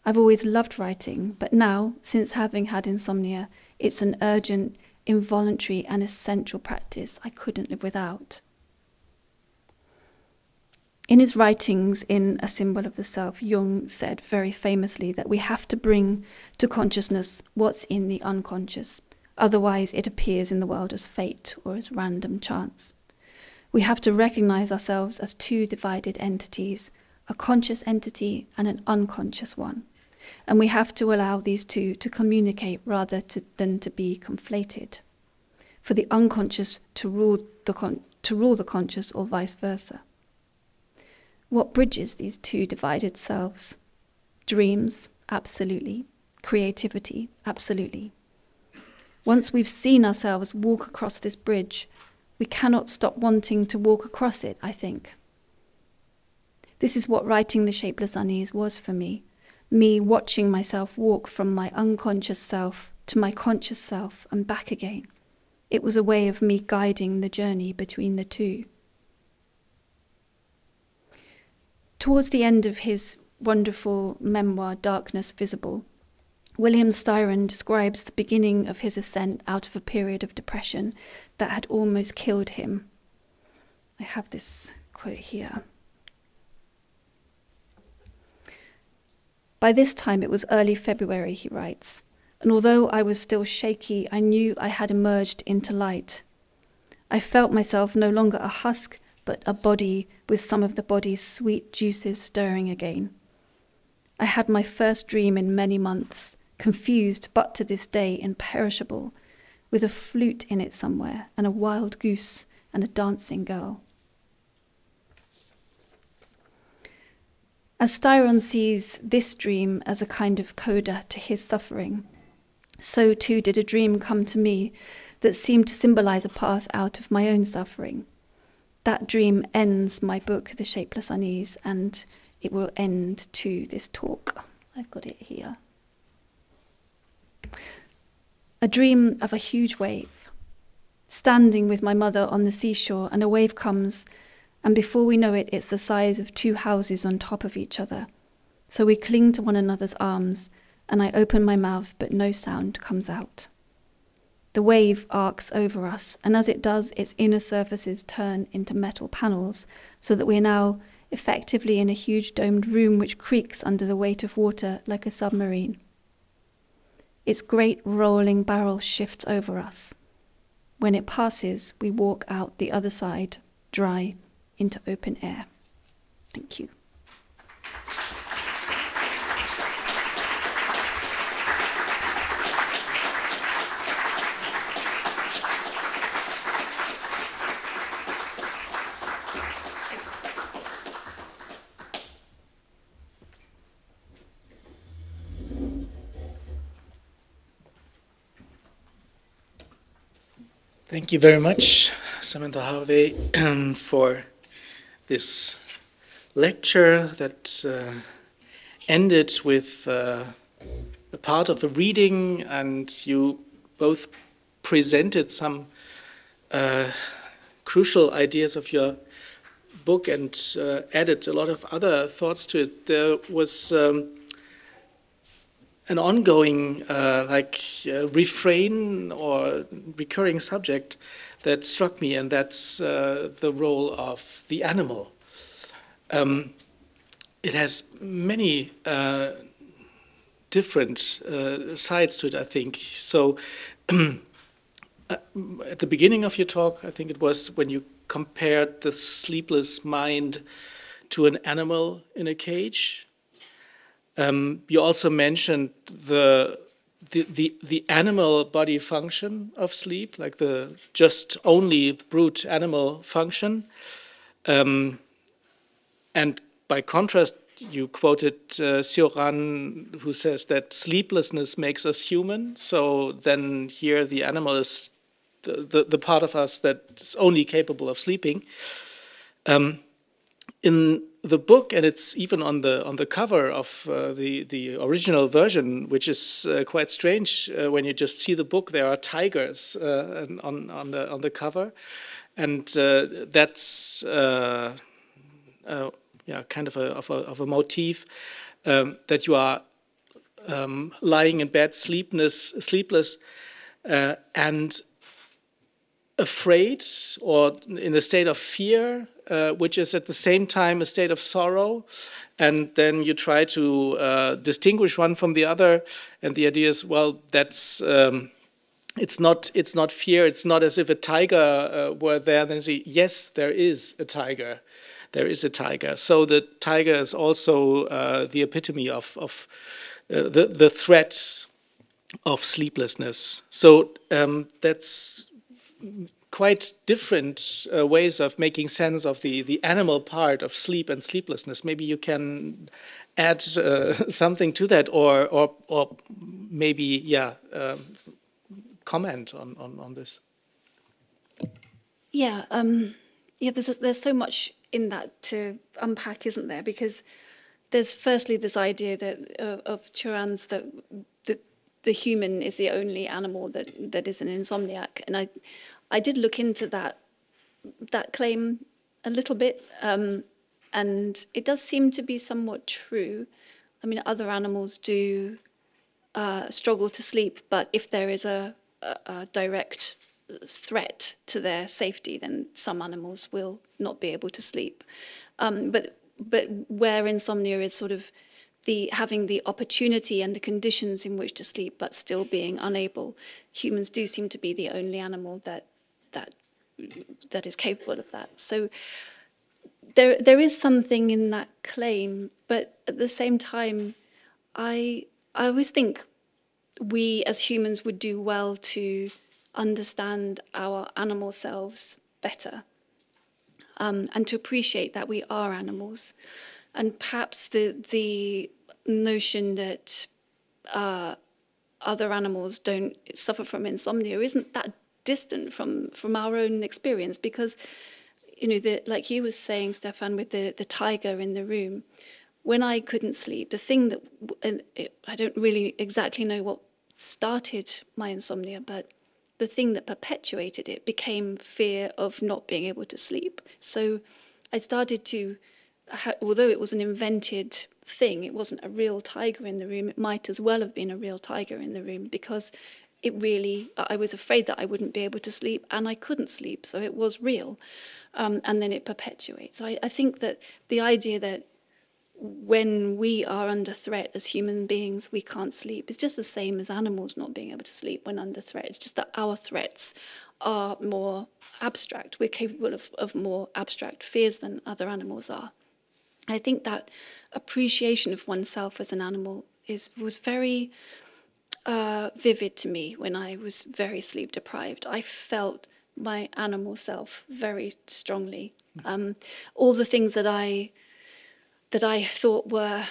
I've always loved writing, but now, since having had insomnia, it's an urgent, involuntary and essential practice I couldn't live without. In his writings in A Symbol of the Self, Jung said very famously that we have to bring to consciousness what's in the unconscious. Otherwise, it appears in the world as fate or as random chance. We have to recognize ourselves as 2 divided entities, a conscious entity and an unconscious one. And we have to allow these 2 to communicate rather than to be conflated. For the unconscious to rule the conscious or vice versa. What bridges these 2 divided selves? Dreams, absolutely. Creativity, absolutely. Once we've seen ourselves walk across this bridge, we cannot stop wanting to walk across it, I think. This is what writing The Shapeless Unease was for me watching myself walk from my unconscious self to my conscious self and back again. It was a way of me guiding the journey between the 2. Towards the end of his wonderful memoir, Darkness Visible, William Styron describes the beginning of his ascent out of a period of depression that had almost killed him. I have this quote here. By this time it was early February, he writes, and although I was still shaky, I knew I had emerged into light. I felt myself no longer a husk, but a body with some of the body's sweet juices stirring again. I had my first dream in many months, confused but to this day imperishable, with a flute in it somewhere and a wild goose and a dancing girl. As Styron sees this dream as a kind of coda to his suffering, so too did a dream come to me that seemed to symbolize a path out of my own suffering. That dream ends my book, The Shapeless Unease, and it will end to this talk. I've got it here. A dream of a huge wave. Standing with my mother on the seashore, and a wave comes, and before we know it, it's the size of 2 houses on top of each other. So we cling to one another's arms, and I open my mouth, but no sound comes out. The wave arcs over us, and as it does, its inner surfaces turn into metal panels, so that we're now effectively in a huge domed room which creaks under the weight of water like a submarine. Its great rolling barrel shifts over us. When it passes, we walk out the other side, dry, into open air. Thank you. Thank you very much, Samantha Harvey, for this lecture that ended with a part of a reading, and you both presented some crucial ideas of your book and added a lot of other thoughts to it. There was an ongoing refrain or recurring subject that struck me, and that's the role of the animal. it has many different sides to it, I think. So at the beginning of your talk, I think it was when you compared the sleepless mind to an animal in a cage. You also mentioned the animal body function of sleep, like the just only brute animal function. And by contrast, you quoted Cioran, who says that sleeplessness makes us human. So then here the animal is the part of us that is only capable of sleeping. In the book, and it's even on the cover of the original version, which is quite strange when you just see the book. There are tigers on the cover, and that's kind of a motif that you are lying in bed, sleepless, and afraid or in a state of fear, which is at the same time a state of sorrow, and then you try to distinguish one from the other, and the idea is, well, that's it's not fear. It's not as if a tiger were there. Then say, yes, there is a tiger. There is a tiger. So the tiger is also the epitome of the threat of sleeplessness. So that's quite different ways of making sense of the animal part of sleep and sleeplessness. Maybe you can add something to that, or maybe comment on this. Yeah, there's so much in that to unpack, isn't there? Because there's firstly this idea that of Cioran's that the human is the only animal that is an insomniac, and I did look into that claim a little bit, and it does seem to be somewhat true. I mean, other animals do struggle to sleep, but if there is a direct threat to their safety, then some animals will not be able to sleep. But where insomnia is sort of having the opportunity and the conditions in which to sleep, but still being unable, humans do seem to be the only animal that is capable of that. So there is something in that claim, but at the same time, I always think we as humans would do well to understand our animal selves better, and to appreciate that we are animals. And perhaps the notion that other animals don't suffer from insomnia isn't that distant from our own experience, because, you know, like you were saying, Stefan, with the tiger in the room, when I couldn't sleep, the thing that, I don't really exactly know what started my insomnia, but the thing that perpetuated it became fear of not being able to sleep. So I started to, although it was an invented thing, it wasn't a real tiger in the room, it might as well have been a real tiger in the room, because I was afraid that I wouldn't be able to sleep, and I couldn't sleep, so it was real. And then it perpetuates. I think that the idea that when we are under threat as human beings, we can't sleep, it's just the same as animals not being able to sleep when under threat. It's just that our threats are more abstract. We're capable of more abstract fears than other animals are. I think that appreciation of oneself as an animal was very vivid to me when I was very sleep deprived. I felt my animal self very strongly. All the things that I thought were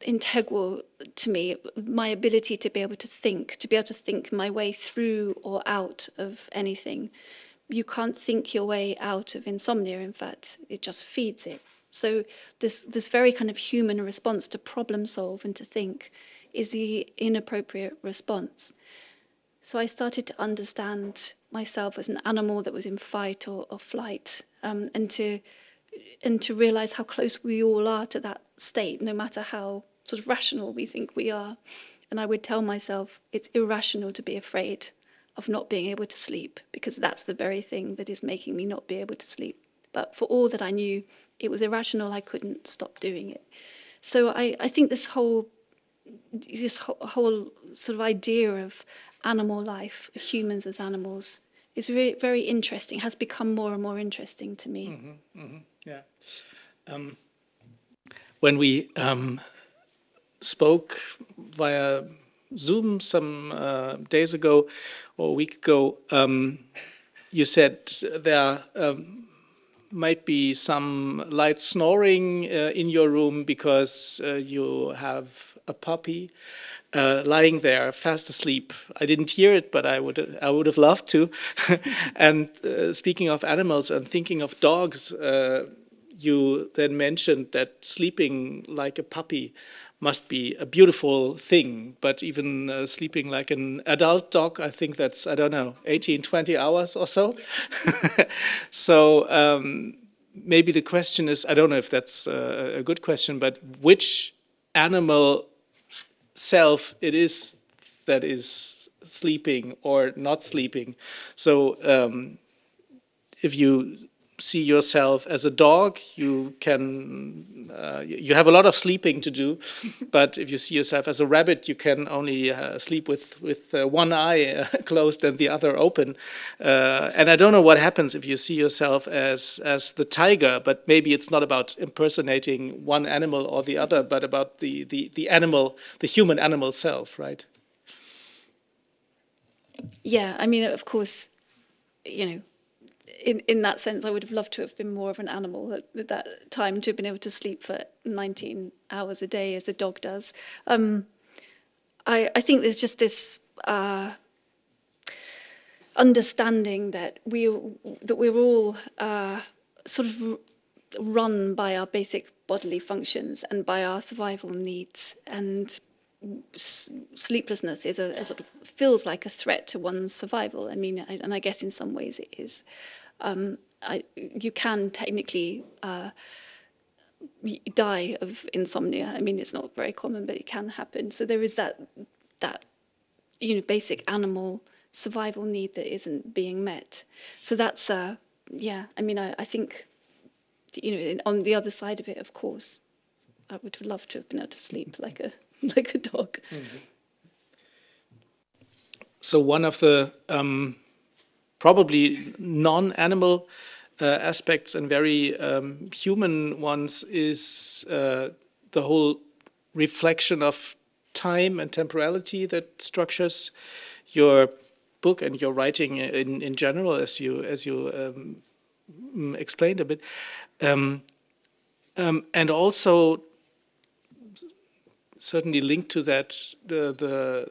integral to me, my ability to be able to think my way through or out of anything. You can't think your way out of insomnia, in fact, it just feeds it. So this very kind of human response to problem solve and to think is the inappropriate response. So I started to understand myself as an animal that was in fight or flight, and to realize how close we all are to that state, no matter how sort of rational we think we are. And I would tell myself it's irrational to be afraid of not being able to sleep, because that's the very thing that is making me not be able to sleep. But for all that I knew, it was irrational. I couldn't stop doing it. So I think this whole sort of idea of animal life, humans as animals, is very, very interesting, has become more and more interesting to me. Mm-hmm, mm-hmm, yeah. When we spoke via Zoom some days ago or a week ago, you said there might be some light snoring in your room because you have a puppy lying there fast asleep. I didn't hear it, but I would have loved to. And speaking of animals and thinking of dogs, you then mentioned that sleeping like a puppy must be a beautiful thing, but even sleeping like an adult dog, I think that's, I don't know, 18, 20 hours or so. So maybe the question is, I don't know if that's a good question, but which animal self it is that is sleeping or not sleeping? So if you see yourself as a dog, you can you have a lot of sleeping to do, but if you see yourself as a rabbit, you can only sleep with one eye closed and the other open. And I don't know what happens if you see yourself as the tiger, but maybe it's not about impersonating one animal or the other, but about the animal, the human animal self, right? Yeah, I mean, of course, you know, in that sense, I would have loved to have been more of an animal at that time, to have been able to sleep for 19 hours a day as a dog does. I think there's just this understanding that we're all sort of run by our basic bodily functions and by our survival needs, and sleeplessness is a sort of feels like a threat to one's survival. I mean, and I guess in some ways it is. You can technically die of insomnia. I mean, it's not very common, but it can happen. So there is that basic animal survival need that isn't being met. So that's yeah. I mean, I think on the other side of it, of course, I would love to have been able to sleep like a dog. Mm-hmm. So one of the probably non-animal aspects and very human ones is the whole reflection of time and temporality that structures your book and your writing in general, as you explained a bit, and also certainly linked to that the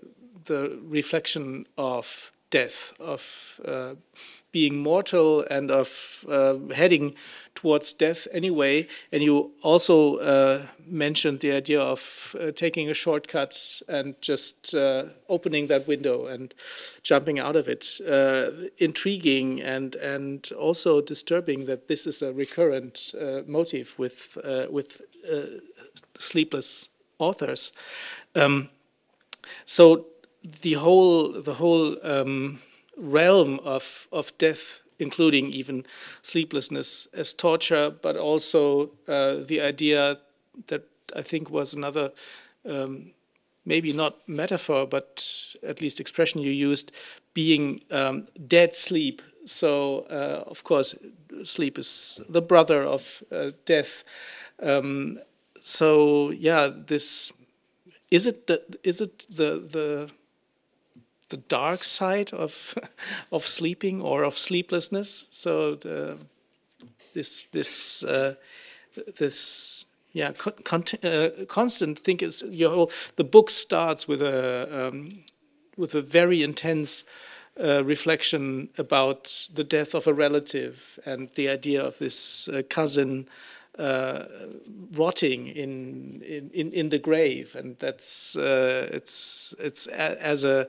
reflection of death, of being mortal and of heading towards death anyway. And you also mentioned the idea of taking a shortcut and just opening that window and jumping out of it. Intriguing and also disturbing that this is a recurrent motif with sleepless authors. So the whole realm of death, including even sleeplessness as torture, but also the idea that I think was another, maybe not metaphor, but at least expression you used, being dead sleep. So of course, sleep is the brother of death. So yeah, this is it the dark side of sleeping or of sleeplessness. So this constant thing is the book starts with a very intense reflection about the death of a relative and the idea of this cousin rotting in the grave, and that's it's as a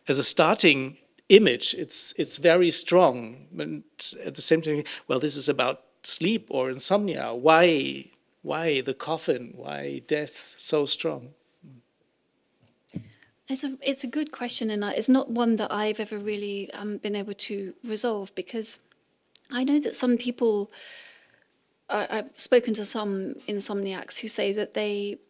starting image, it's very strong, and at the same time, well, this is about sleep or insomnia. Why the coffin? Why death so strong? It's a good question, and it's not one that I've ever really been able to resolve, because I know that some people. I've spoken to some insomniacs who say that they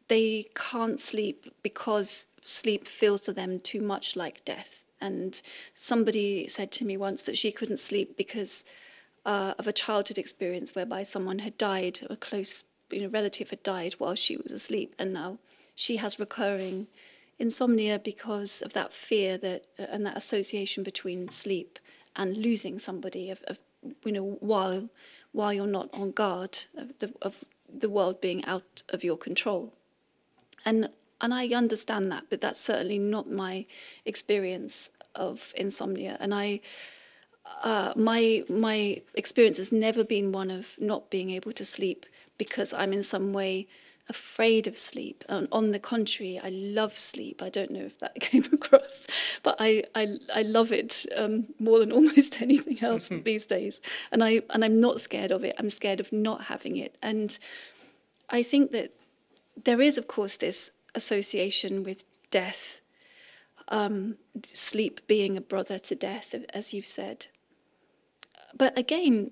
they can't sleep because sleep feels to them too much like death. And somebody said to me once that she couldn't sleep because of a childhood experience whereby someone had died, a close relative had died while she was asleep, and now she has recurring insomnia because of that fear that and that association between sleep and losing somebody, of while you're not on guard, of the world being out of your control. And I understand that, but that's certainly not my experience of insomnia. And my experience has never been one of not being able to sleep because I'm in some way afraid of sleep. On the contrary, I love sleep. I don't know if that came across, but I love it more than almost anything else these days. And I'm not scared of it. I'm scared of not having it. And I think that there is, of course, this association with death, sleep being a brother to death, as you've said. But again,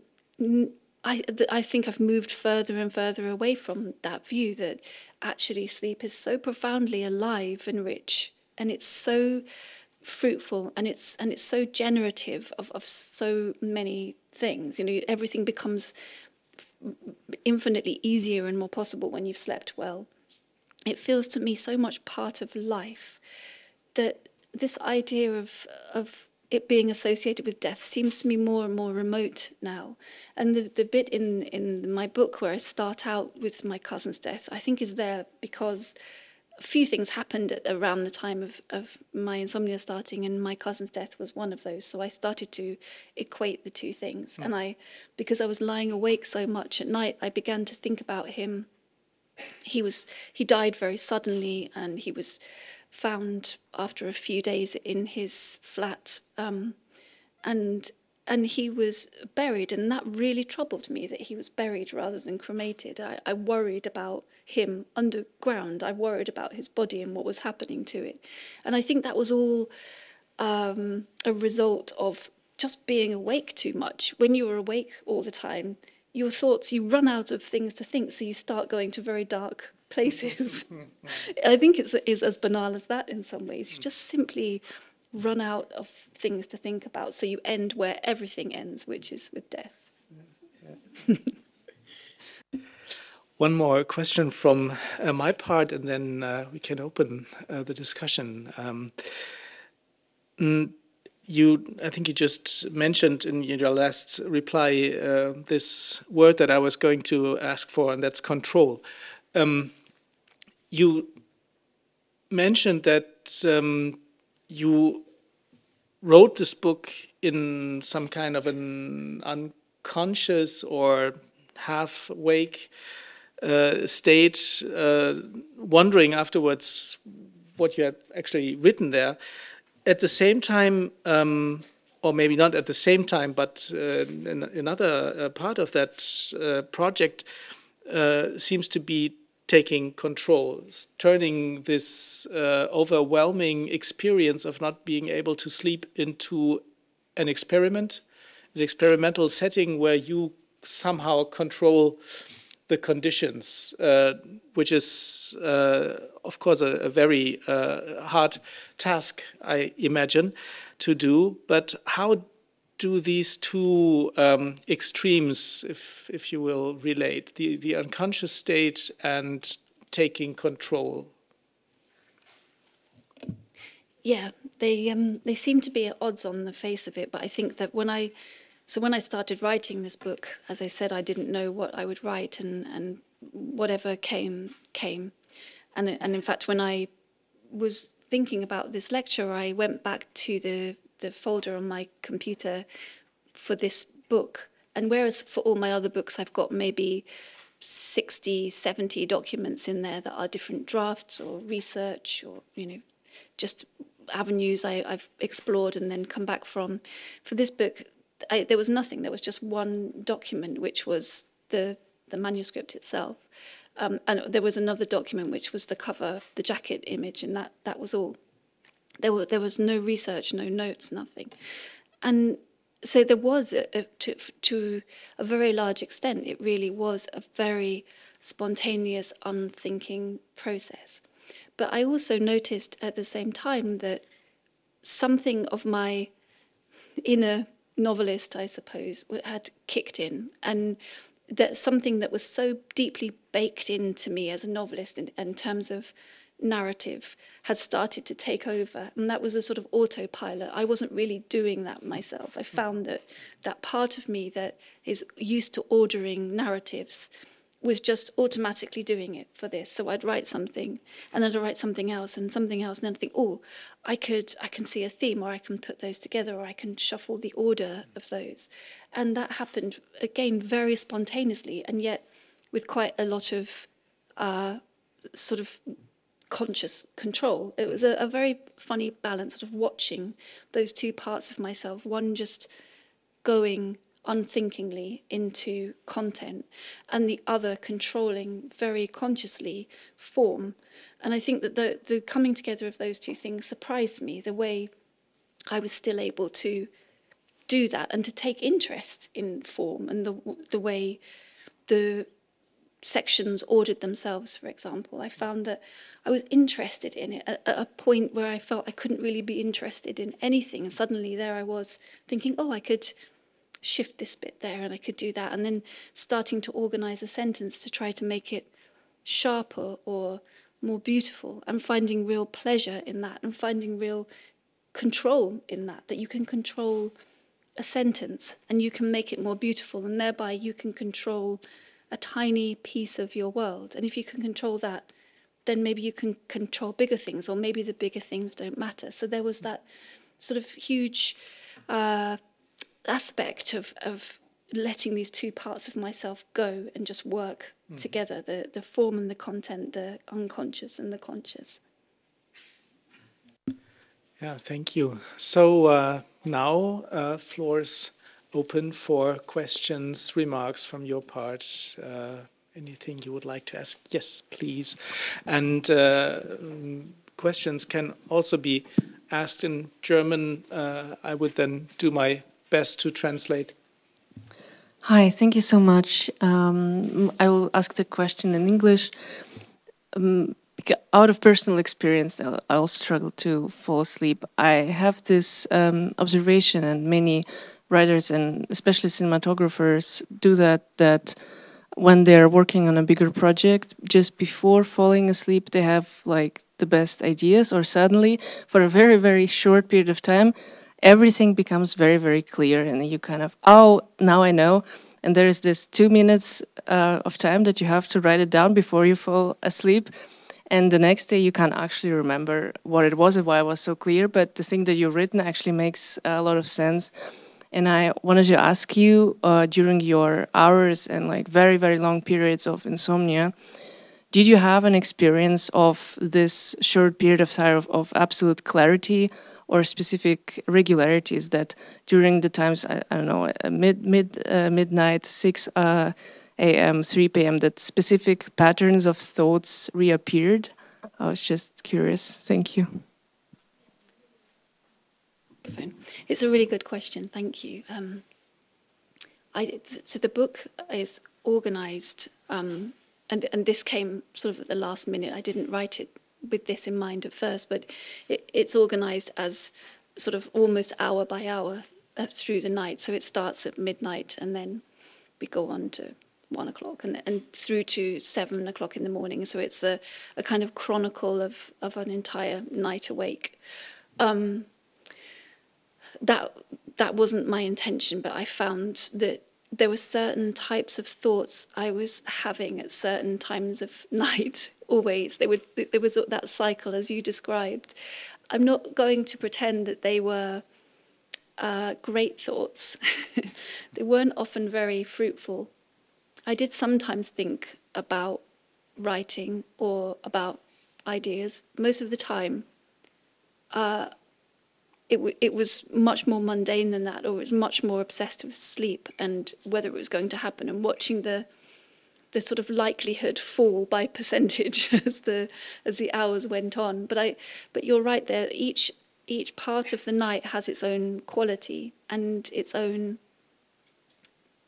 I think I've moved further and further away from that view, that actually sleep is so profoundly alive and rich, and it's so fruitful, and it's so generative of so many things. Everything becomes infinitely easier and more possible when you've slept well. It feels to me so much part of life that this idea of it being associated with death seems to me more and more remote now. And the bit in my book where I start out with my cousin's death, I think is there because a few things happened around the time of my insomnia starting, and my cousin's death was one of those. So I started to equate the two things. And because I was lying awake so much at night, I began to think about him. He died very suddenly, and he was found after a few days in his flat, and he was buried, and that really troubled me, that he was buried rather than cremated. I worried about him underground. I worried about his body and what was happening to it, and I think that was all a result of just being awake too much. When you are awake all the time, your thoughts, you run out of things to think, so you start going to very dark places. I think it's as banal as that in some ways. You just simply run out of things to think about, so you end where everything ends, which is with death. One more question from my part, and then we can open the discussion. I think you just mentioned in your last reply this word that I was going to ask for, and that's control. You mentioned that you wrote this book in some kind of an unconscious or half-awake state, wondering afterwards what you had actually written there. At the same time, or maybe not at the same time, but another part of that project seems to be taking control, turning this overwhelming experience of not being able to sleep into an experiment, an experimental setting where you somehow control the conditions, which is, of course, a very hard task, I imagine, to do. But how do these two extremes, if you will, relate? The unconscious state and taking control. Yeah, they seem to be at odds on the face of it. But I think that when I started writing this book, as I said, I didn't know what I would write, and whatever came. And in fact, when I was thinking about this lecture, I went back to the folder on my computer for this book. And whereas for all my other books, I've got maybe 60, 70 documents in there that are different drafts or research or, just avenues I've explored and then come back from. For this book, there was nothing. There was just one document, which was the manuscript itself. And there was another document, which was the cover, the jacket image, and that was all. There was no research, no notes, nothing. And so there was, to a very large extent, it really was a very spontaneous, unthinking process. But I also noticed at the same time that something of my inner novelist, I suppose, had kicked in, and that something that was so deeply baked into me as a novelist in terms of narrative had started to take over, and that was a sort of autopilot. I wasn't really doing that myself. I found that that part of me that is used to ordering narratives was just automatically doing it for this. So I'd write something, and then I'd write something else, and then I'd think, oh, I can see a theme, or I can put those together, or I can shuffle the order of those. And that happened, again, very spontaneously, and yet with quite a lot of sort of conscious control. It was a very funny balance, sort of watching those two parts of myself, one just going unthinkingly into content, and the other controlling very consciously form. And I think that the coming together of those two things surprised me, the way I was still able to do that and to take interest in form, and the way the sections ordered themselves, for example. I found that I was interested in it at a point where I felt I couldn't really be interested in anything, and suddenly there I was thinking, oh, I could shift this bit there and I could do that, and then starting to organize a sentence to try to make it sharper or more beautiful, and finding real pleasure in that, and finding real control in that you can control a sentence and you can make it more beautiful, and thereby you can control a tiny piece of your world. And if you can control that, then maybe you can control bigger things, or maybe the bigger things don't matter. So there was that sort of huge aspect of letting these two parts of myself go and just work together, the form and the content, the unconscious and the conscious. Yeah, thank you. So now floor's open for questions, remarks from your part. Anything you would like to ask? Yes, please. And questions can also be asked in German. I would then do my best to translate. Hi, thank you so much. I will ask the question in English. Out of personal experience, I'll struggle to fall asleep. I have this observation, and many writers and especially cinematographers do that when they're working on a bigger project, just before falling asleep, they have like the best ideas, or suddenly, for a very, very short period of time, everything becomes very, very clear, and you kind of, oh, now I know. And there is this 2 minutes of time that you have to write it down before you fall asleep. And the next day you can't actually remember what it was and why it was so clear, but the thing that you've written actually makes a lot of sense. And I wanted to ask you, during your hours and like very, very long periods of insomnia, did you have an experience of this short period of time of absolute clarity, or specific regularities that during the times, I don't know, midnight, 6 a.m., 3 p.m., that specific patterns of thoughts reappeared? I was just curious. Thank you. It's a really good question. Thank you. So the book is organized, and this came sort of at the last minute. I didn't write it with this in mind at first, but it's organized as sort of almost hour by hour through the night. So it starts at midnight, and then we go on to 1 o'clock and through to 7 o'clock in the morning. So it's a kind of chronicle of an entire night awake. That wasn't my intention, but I found that there were certain types of thoughts I was having at certain times of night, always. There was that cycle, as you described. I'm not going to pretend that they were great thoughts. They weren't often very fruitful. I did sometimes think about writing or about ideas. Most of the time, it was much more mundane than that, or it was much more obsessed with sleep and whether it was going to happen, and watching the sort of likelihood fall by percentage as the hours went on. But you're right there. Each part of the night has its own quality and its own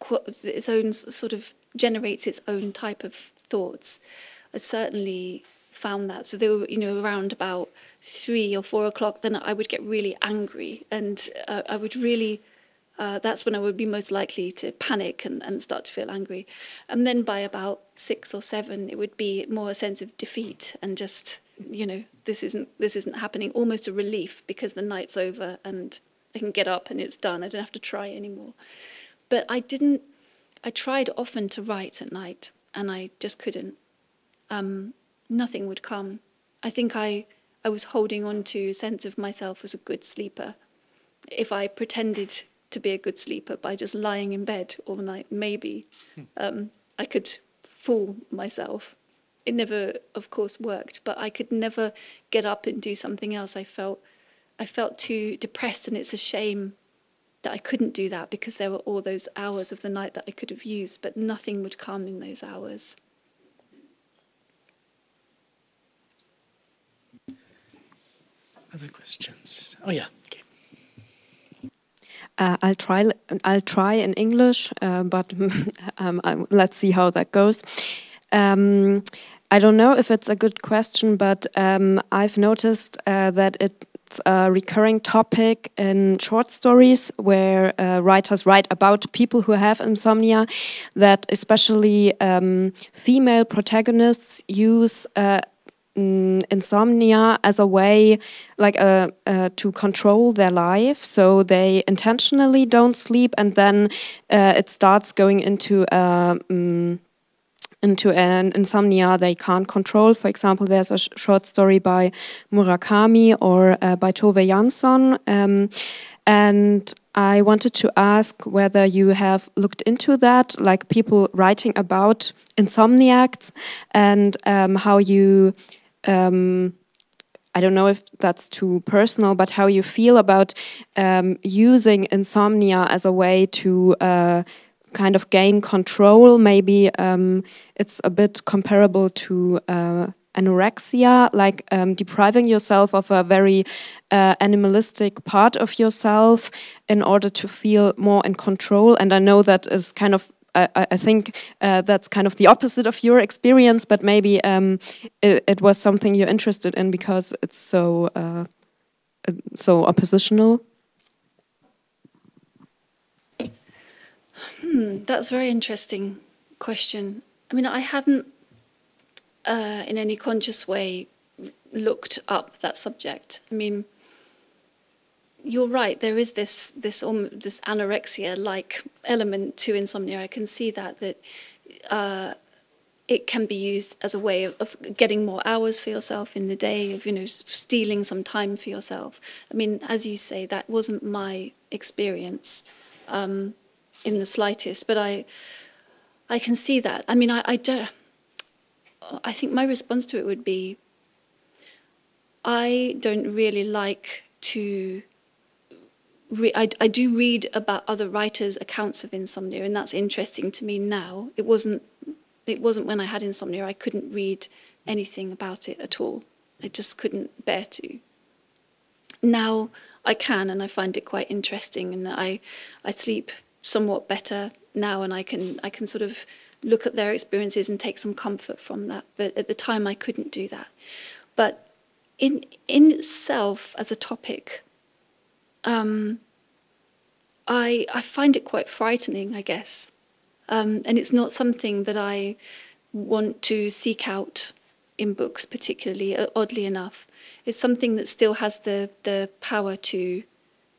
sort of generates its own type of thoughts. I certainly found that. So they were, around about 3 or 4 o'clock, then I would get really angry, and I would really, that's when I would be most likely to panic and start to feel angry. And then by about 6 or 7, it would be more a sense of defeat and just, this isn't happening, almost a relief because the night's over and I can get up and it's done. I don't have to try anymore. But I tried often to write at night and I just couldn't. Nothing would come. I think I was holding on to a sense of myself as a good sleeper. If I pretended to be a good sleeper by just lying in bed all night, maybe I could fool myself. It never, of course, worked, but I could never get up and do something else. I felt too depressed, and it's a shame that I couldn't do that because there were all those hours of the night that I could have used, but nothing would come in those hours. Other questions? Oh yeah. Okay. I'll try in English, but let's see how that goes. I don't know if it's a good question, but I've noticed that it's a recurring topic in short stories where writers write about people who have insomnia, that especially female protagonists use insomnia as a way, like to control their life. So they intentionally don't sleep, and then it starts going into an insomnia they can't control. For example, there's a short story by Murakami or by Tove Jansson, and I wanted to ask whether you have looked into that, like people writing about insomniacs, and how you I don't know if that's too personal, but how you feel about using insomnia as a way to kind of gain control. Maybe it's a bit comparable to anorexia, like depriving yourself of a very animalistic part of yourself in order to feel more in control. And I know that is kind of, I think that's kind of the opposite of your experience, but maybe it was something you're interested in because it's so oppositional. That's a very interesting question. I mean, I haven't in any conscious way looked up that subject. I mean, you're right, there is this anorexia-like element to insomnia. I can see that it can be used as a way of getting more hours for yourself in the day, of stealing some time for yourself. I mean, as you say, that wasn't my experience in the slightest, but I can see that. I mean, I think my response to it would be, I don't really like to. I do read about other writers' accounts of insomnia, and that's interesting to me now. It wasn't when I had insomnia. I couldn't read anything about it at all. I just couldn't bear to. Now I can, and I find it quite interesting, and I sleep somewhat better now, and I can sort of look at their experiences and take some comfort from that. But at the time I couldn't do that. But in itself as a topic, I find it quite frightening, I guess. And it's not something that I want to seek out in books particularly, oddly enough. It's something that still has the power to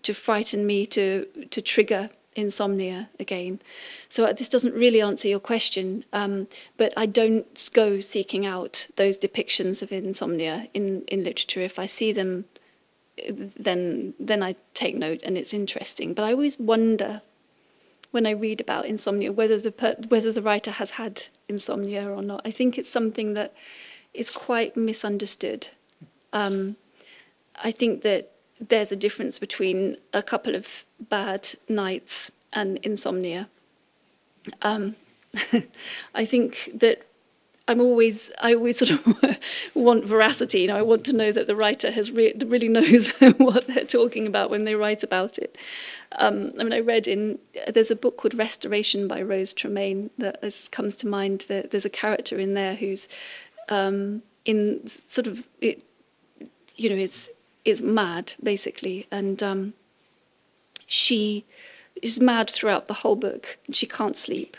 frighten me, to trigger insomnia again. So this doesn't really answer your question, but I don't go seeking out those depictions of insomnia in literature. If I see them, then I take note, and it's interesting. But I always wonder when I read about insomnia whether the writer has had insomnia or not. I think it's something that is quite misunderstood. I think that there's a difference between a couple of bad nights and insomnia. I think that I always sort of want veracity. You know, I want to know that the writer has really knows what they're talking about when they write about it. I mean, there's a book called Restoration by Rose Tremaine that comes to mind. That there's a character in there who's in sort of is mad basically, and she is mad throughout the whole book. She can't sleep.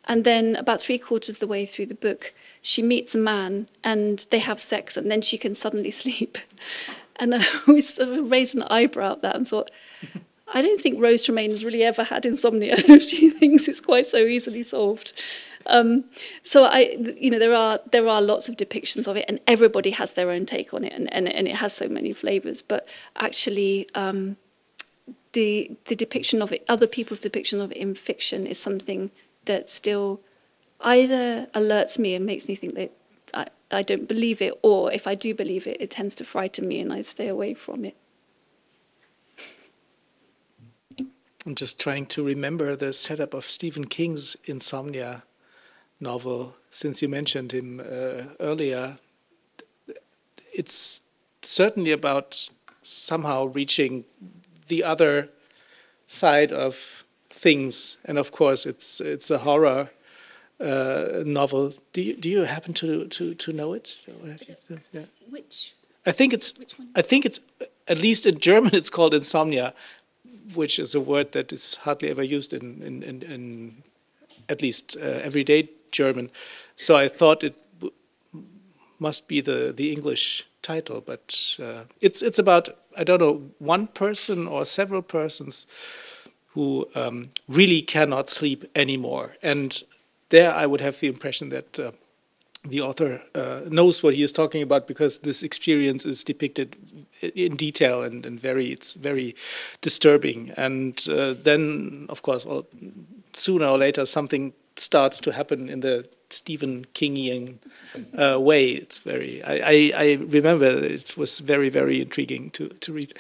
And then about 3/4 of the way through the book, she meets a man and they have sex, and then she can suddenly sleep. And I always sort of raised an eyebrow at that and thought, I don't think Rose Tremaine has really ever had insomnia. She thinks it's quite so easily solved. So there are lots of depictions of it, and everybody has their own take on it, and it has so many flavors. But actually, the depiction of it, other people's depiction of it in fiction, is something that still either alerts me and makes me think that I don't believe it, or if I do believe it, it tends to frighten me and I stay away from it. I'm just trying to remember the setup of Stephen King's Insomnia novel, since you mentioned him earlier. It's certainly about somehow reaching the other side of things, and of course it's a horror novel. Do you happen to know it? Or have you, yeah. Which? I think it's at least in German it's called Insomnia, which is a word that is hardly ever used in at least everyday German. So I thought it must be the English title, but it's about, I don't know, one person or several persons who really cannot sleep anymore. And there I would have the impression that the author knows what he is talking about, because this experience is depicted in detail and it's very disturbing. And then, of course, sooner or later something starts to happen in the Stephen Kingian way. It's very. I remember it was very, very intriguing to read.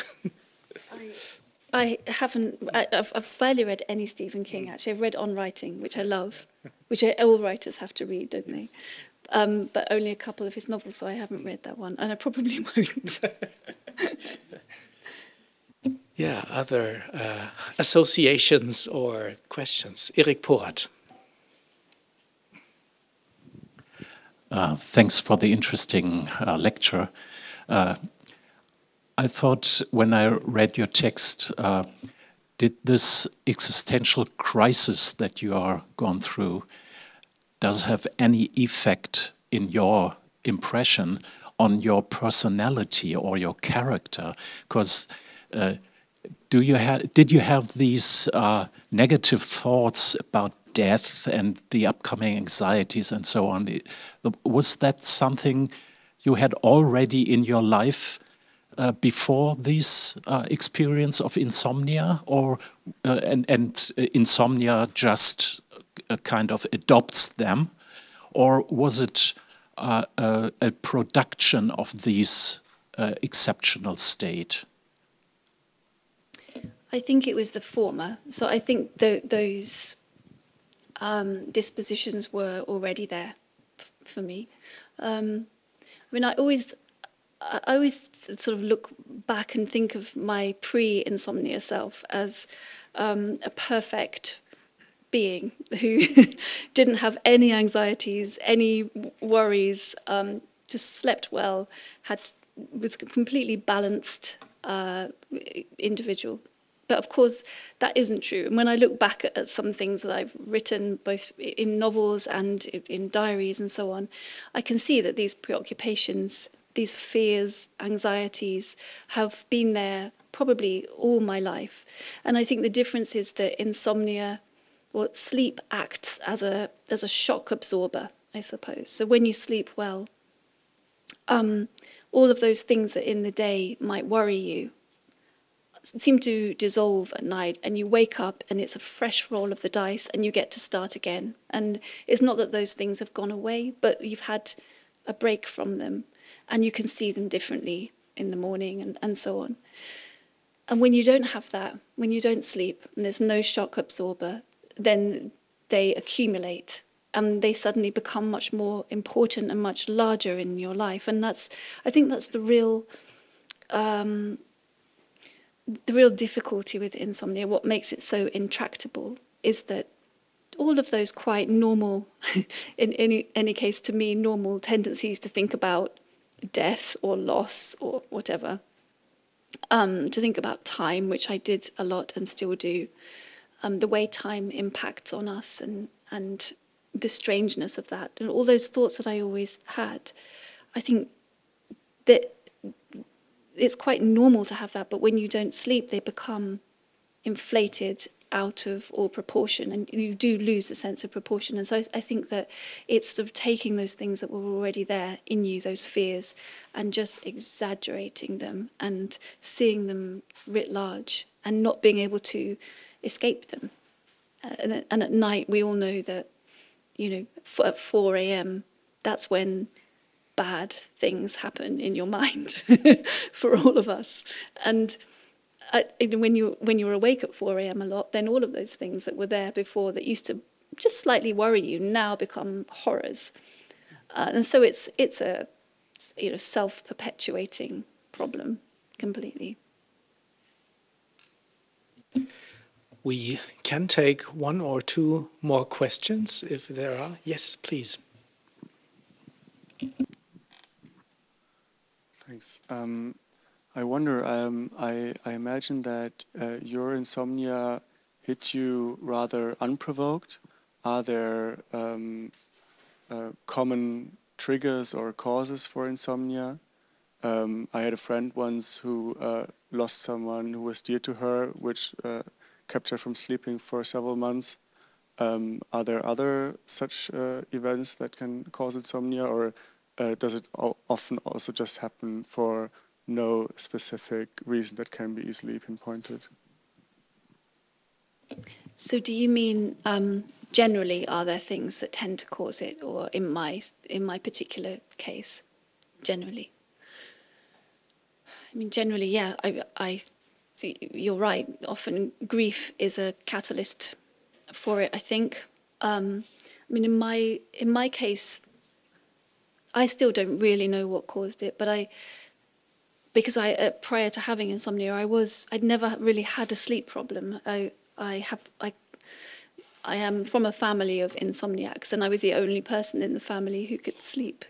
I haven't. I've barely read any Stephen King. Actually, I've read On Writing, which I love, which all writers have to read, don't they? But only a couple of his novels, so I haven't read that one, and I probably won't. Yeah, other associations or questions. Erik Porat. Thanks for the interesting lecture. I thought when I read your text, did this existential crisis that you are gone through does have any effect in your impression on your personality or your character? Because did you have these negative thoughts about death and the upcoming anxieties and so on? Was that something you had already in your life before this experience of insomnia, or and insomnia just kind of adopts them, or was it a production of this exceptional state? I think it was the former. So I think those dispositions were already there for me. I mean, I always sort of look back and think of my pre-insomnia self as a perfect being who didn't have any anxieties, any worries, just slept well, was a completely balanced individual. But of course, that isn't true. And when I look back at some things that I've written, both in novels and in diaries and so on, I can see that these preoccupations, these fears, anxieties, have been there probably all my life. And I think the difference is that insomnia, or sleep, acts as a shock absorber, I suppose. So when you sleep well, all of those things that in the day might worry you seem to dissolve at night, and you wake up and it's a fresh roll of the dice and you get to start again. And it's not that those things have gone away, but you've had a break from them and you can see them differently in the morning and so on. And when you don't have that, when you don't sleep and there's no shock absorber, then they accumulate and they suddenly become much more important and much larger in your life. And I think that's the real difficulty with insomnia. What makes it so intractable is that all of those quite normal, in any case to me, normal tendencies to think about death or loss or whatever, to think about time, which I did a lot and still do, the way time impacts on us and the strangeness of that, and all those thoughts that I always had. I think that it's quite normal to have that, but when you don't sleep, they become inflated out of all proportion, and you do lose the sense of proportion. And so I think that it's sort of taking those things that were already there in you, those fears, and just exaggerating them and seeing them writ large and not being able to escape them. And at night, we all know that, at 4 a.m., that's when bad things happen in your mind for all of us. And when you're awake at 4 a.m. a lot, then all of those things that were there before that used to just slightly worry you now become horrors. And so it's a self-perpetuating problem completely. We can take one or two more questions if there are. Yes, please. Thanks. I wonder, I imagine that your insomnia hit you rather unprovoked. Are there common triggers or causes for insomnia? I had a friend once who lost someone who was dear to her, which kept her from sleeping for several months. Are there other such events that can cause insomnia, or does it often also just happen for no specific reason that can be easily pinpointed? So do you mean generally are there things that tend to cause it, or in my particular case, generally? I mean, generally, yeah, I see, you're right. Often grief is a catalyst for it, I think. I mean, in my case, I still don't really know what caused it, but because prior to having insomnia, I'd never really had a sleep problem. I am from a family of insomniacs, and I was the only person in the family who could sleep.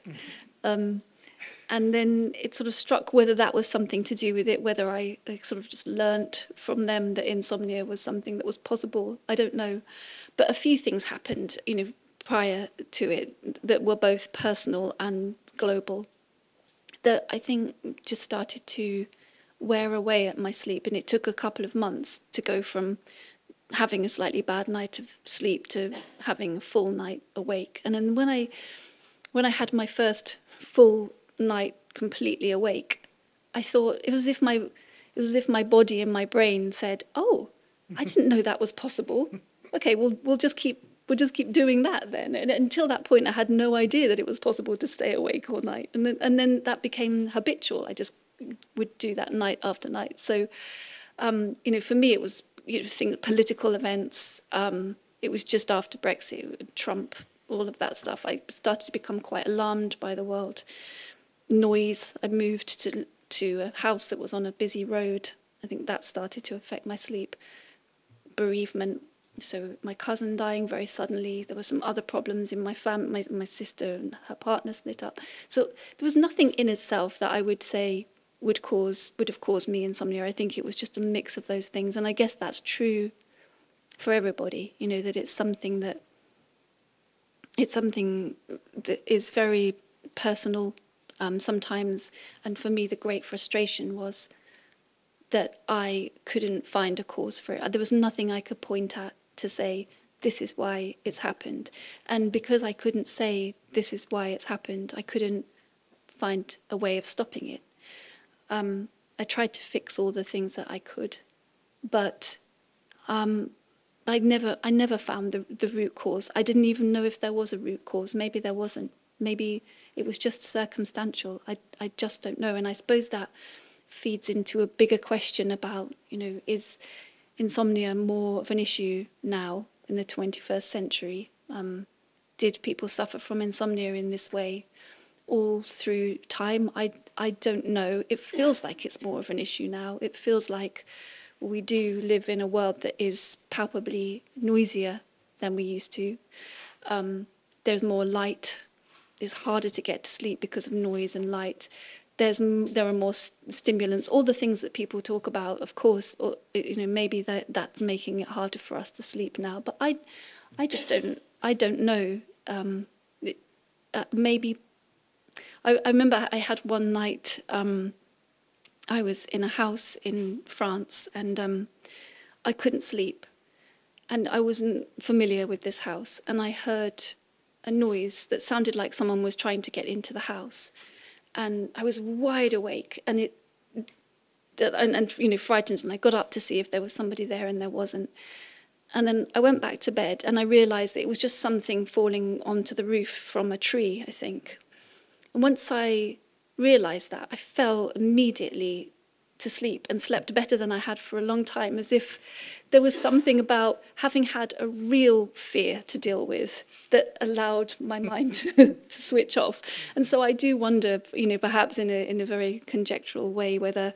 And then it sort of struck whether that was something to do with it, whether I sort of just learnt from them that insomnia was something that was possible. I don't know. But a few things happened, prior to it that were both personal and global, that I think just started to wear away at my sleep. And it took a couple of months to go from having a slightly bad night of sleep to having a full night awake. And then when I had my first full night completely awake, I thought it was as if my body and my brain said, "Oh, I didn't know that was possible. Okay, we'll just keep doing that then." And until that point, I had no idea that it was possible to stay awake all night. And then that became habitual. I just would do that night after night. So, for me, it was political events. It was just after Brexit, Trump, all of that stuff. I started to become quite alarmed by the world. Noise. I moved to a house that was on a busy road. I think that started to affect my sleep. Bereavement. So my cousin dying very suddenly. There were some other problems in my family. My sister and her partner split up. So there was nothing in itself that I would say would have caused me insomnia. I think it was just a mix of those things, and I guess that's true for everybody. That it's something that is very personal sometimes. And for me, the great frustration was that I couldn't find a cause for it. There was nothing I could point at to say, this is why it's happened. And because I couldn't say, this is why it's happened, I couldn't find a way of stopping it. I tried to fix all the things that I could, but I never found the root cause. I didn't even know if there was a root cause. Maybe there wasn't. Maybe it was just circumstantial. I just don't know. And I suppose that feeds into a bigger question about, is insomnia more of an issue now in the 21st century? did people suffer from insomnia in this way all through time? I don't know. It feels like it's more of an issue now. It feels like we do live in a world that is palpably noisier than we used to. There's more light. It's harder to get to sleep because of noise and light. There are more stimulants, all the things that people talk about, of course, or, maybe that's making it harder for us to sleep now. But I just don't know. Maybe, I remember I had one night, I was in a house in France and I couldn't sleep. And I wasn't familiar with this house. And I heard a noise that sounded like someone was trying to get into the house. And I was wide awake and frightened. And I got up to see if there was somebody there, and there wasn't. And then I went back to bed and I realised that it was just something falling onto the roof from a tree, I think. And once I realised that, I fell immediately to sleep and slept better than I had for a long time, as if there was something about having had a real fear to deal with that allowed my mind to switch off. And so I do wonder, perhaps in a very conjectural way, whether,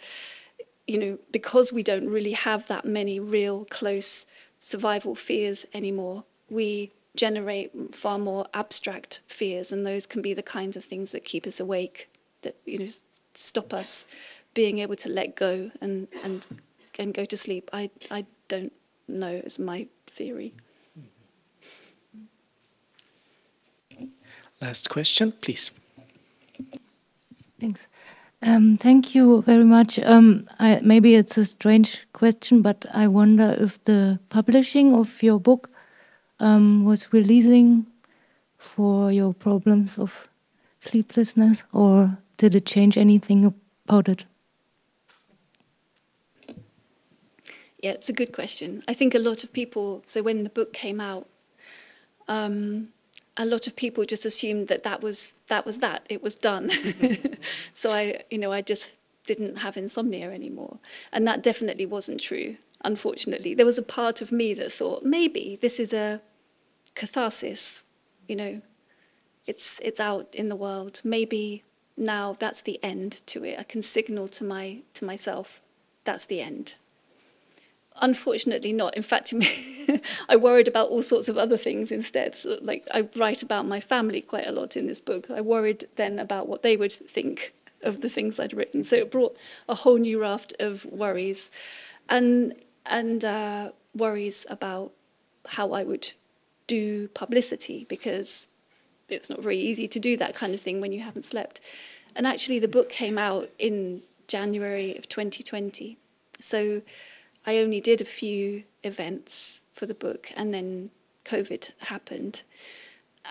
because we don't really have that many real close survival fears anymore, we generate far more abstract fears, and those can be the kinds of things that keep us awake, that stop us being able to let go and go to sleep. I don't know, is my theory. Last question, please. Thanks. Thank you very much. Maybe it's a strange question, but I wonder if the publishing of your book was releasing for your problems of sleeplessness, or did it change anything about it? Yeah, it's a good question. I think a lot of people, so when the book came out, a lot of people just assumed that was it was done. So I just didn't have insomnia anymore. And that definitely wasn't true, unfortunately. There was a part of me that thought, maybe this is a catharsis, it's out in the world. Maybe now that's the end to it. I can signal to myself, that's the end. Unfortunately not. In fact, I worried about all sorts of other things instead. So, like, I write about my family quite a lot in this book. I worried then about what they would think of the things I'd written. So it brought a whole new raft of worries, and worries about how I would do publicity, because it's not very easy to do that kind of thing when you haven't slept. And actually the book came out in January of 2020. So I only did a few events for the book, and then COVID happened.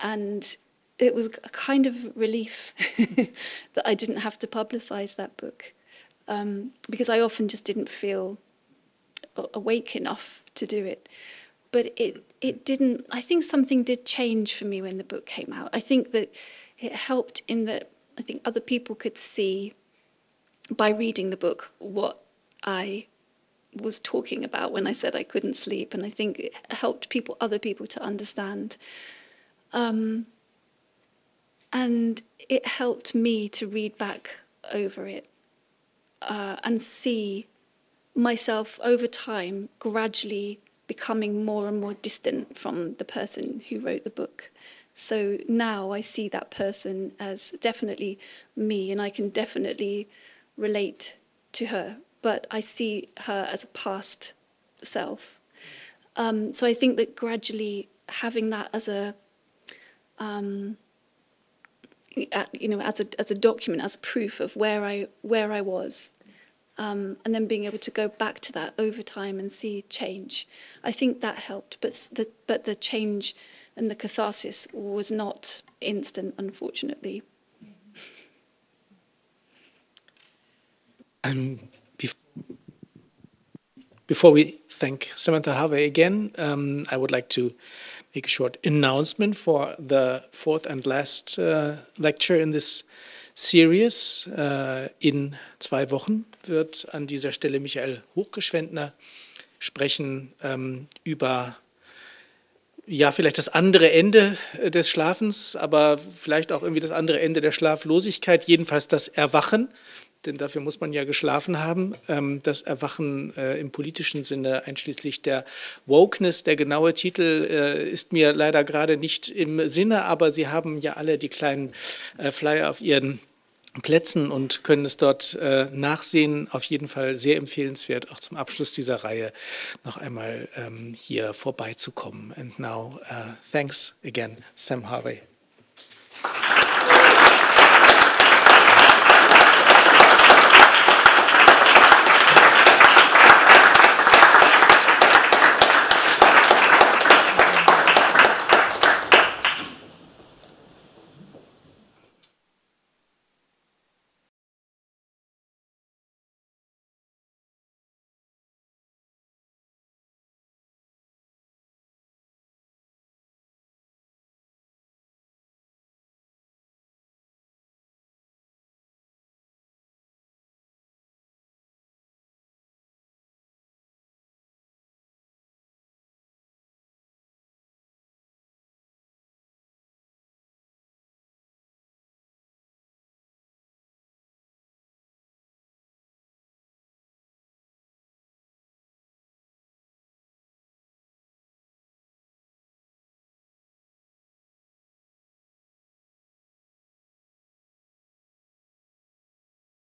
And it was a kind of relief that I didn't have to publicise that book, because I often just didn't feel awake enough to do it. But it didn't, I think something did change for me when the book came out. I think that it helped in that I think other people could see by reading the book what I was talking about when I said I couldn't sleep, and I think it helped other people to understand. And it helped me to read back over it and see myself over time gradually becoming more and more distant from the person who wrote the book. So now I see that person as definitely me, and I can definitely relate to her, but I see her as a past self. So I think that gradually having that as a, as a document, as a proof of where I was, and then being able to go back to that over time and see change, I think that helped. But the change and the catharsis was not instant, unfortunately. Before we thank Samantha Harvey again, I would like to make a short announcement for the fourth and last lecture in this series. In 2 Wochen wird an dieser Stelle Michael Hochgeschwendtner sprechen über ja, vielleicht das andere Ende des Schlafens, aber vielleicht auch irgendwie das andere Ende der Schlaflosigkeit, jedenfalls das Erwachen, denn dafür muss man ja geschlafen haben. Das Erwachen im politischen Sinne, einschließlich der Wokeness. Der genaue Titel ist mir leider gerade nicht im Sinne, aber Sie haben ja alle die kleinen Flyer auf Ihren Plätzen und können es dort nachsehen. Auf jeden Fall sehr empfehlenswert, auch zum Abschluss dieser Reihe noch einmal hier vorbeizukommen. And now, thanks again, Sam Harvey.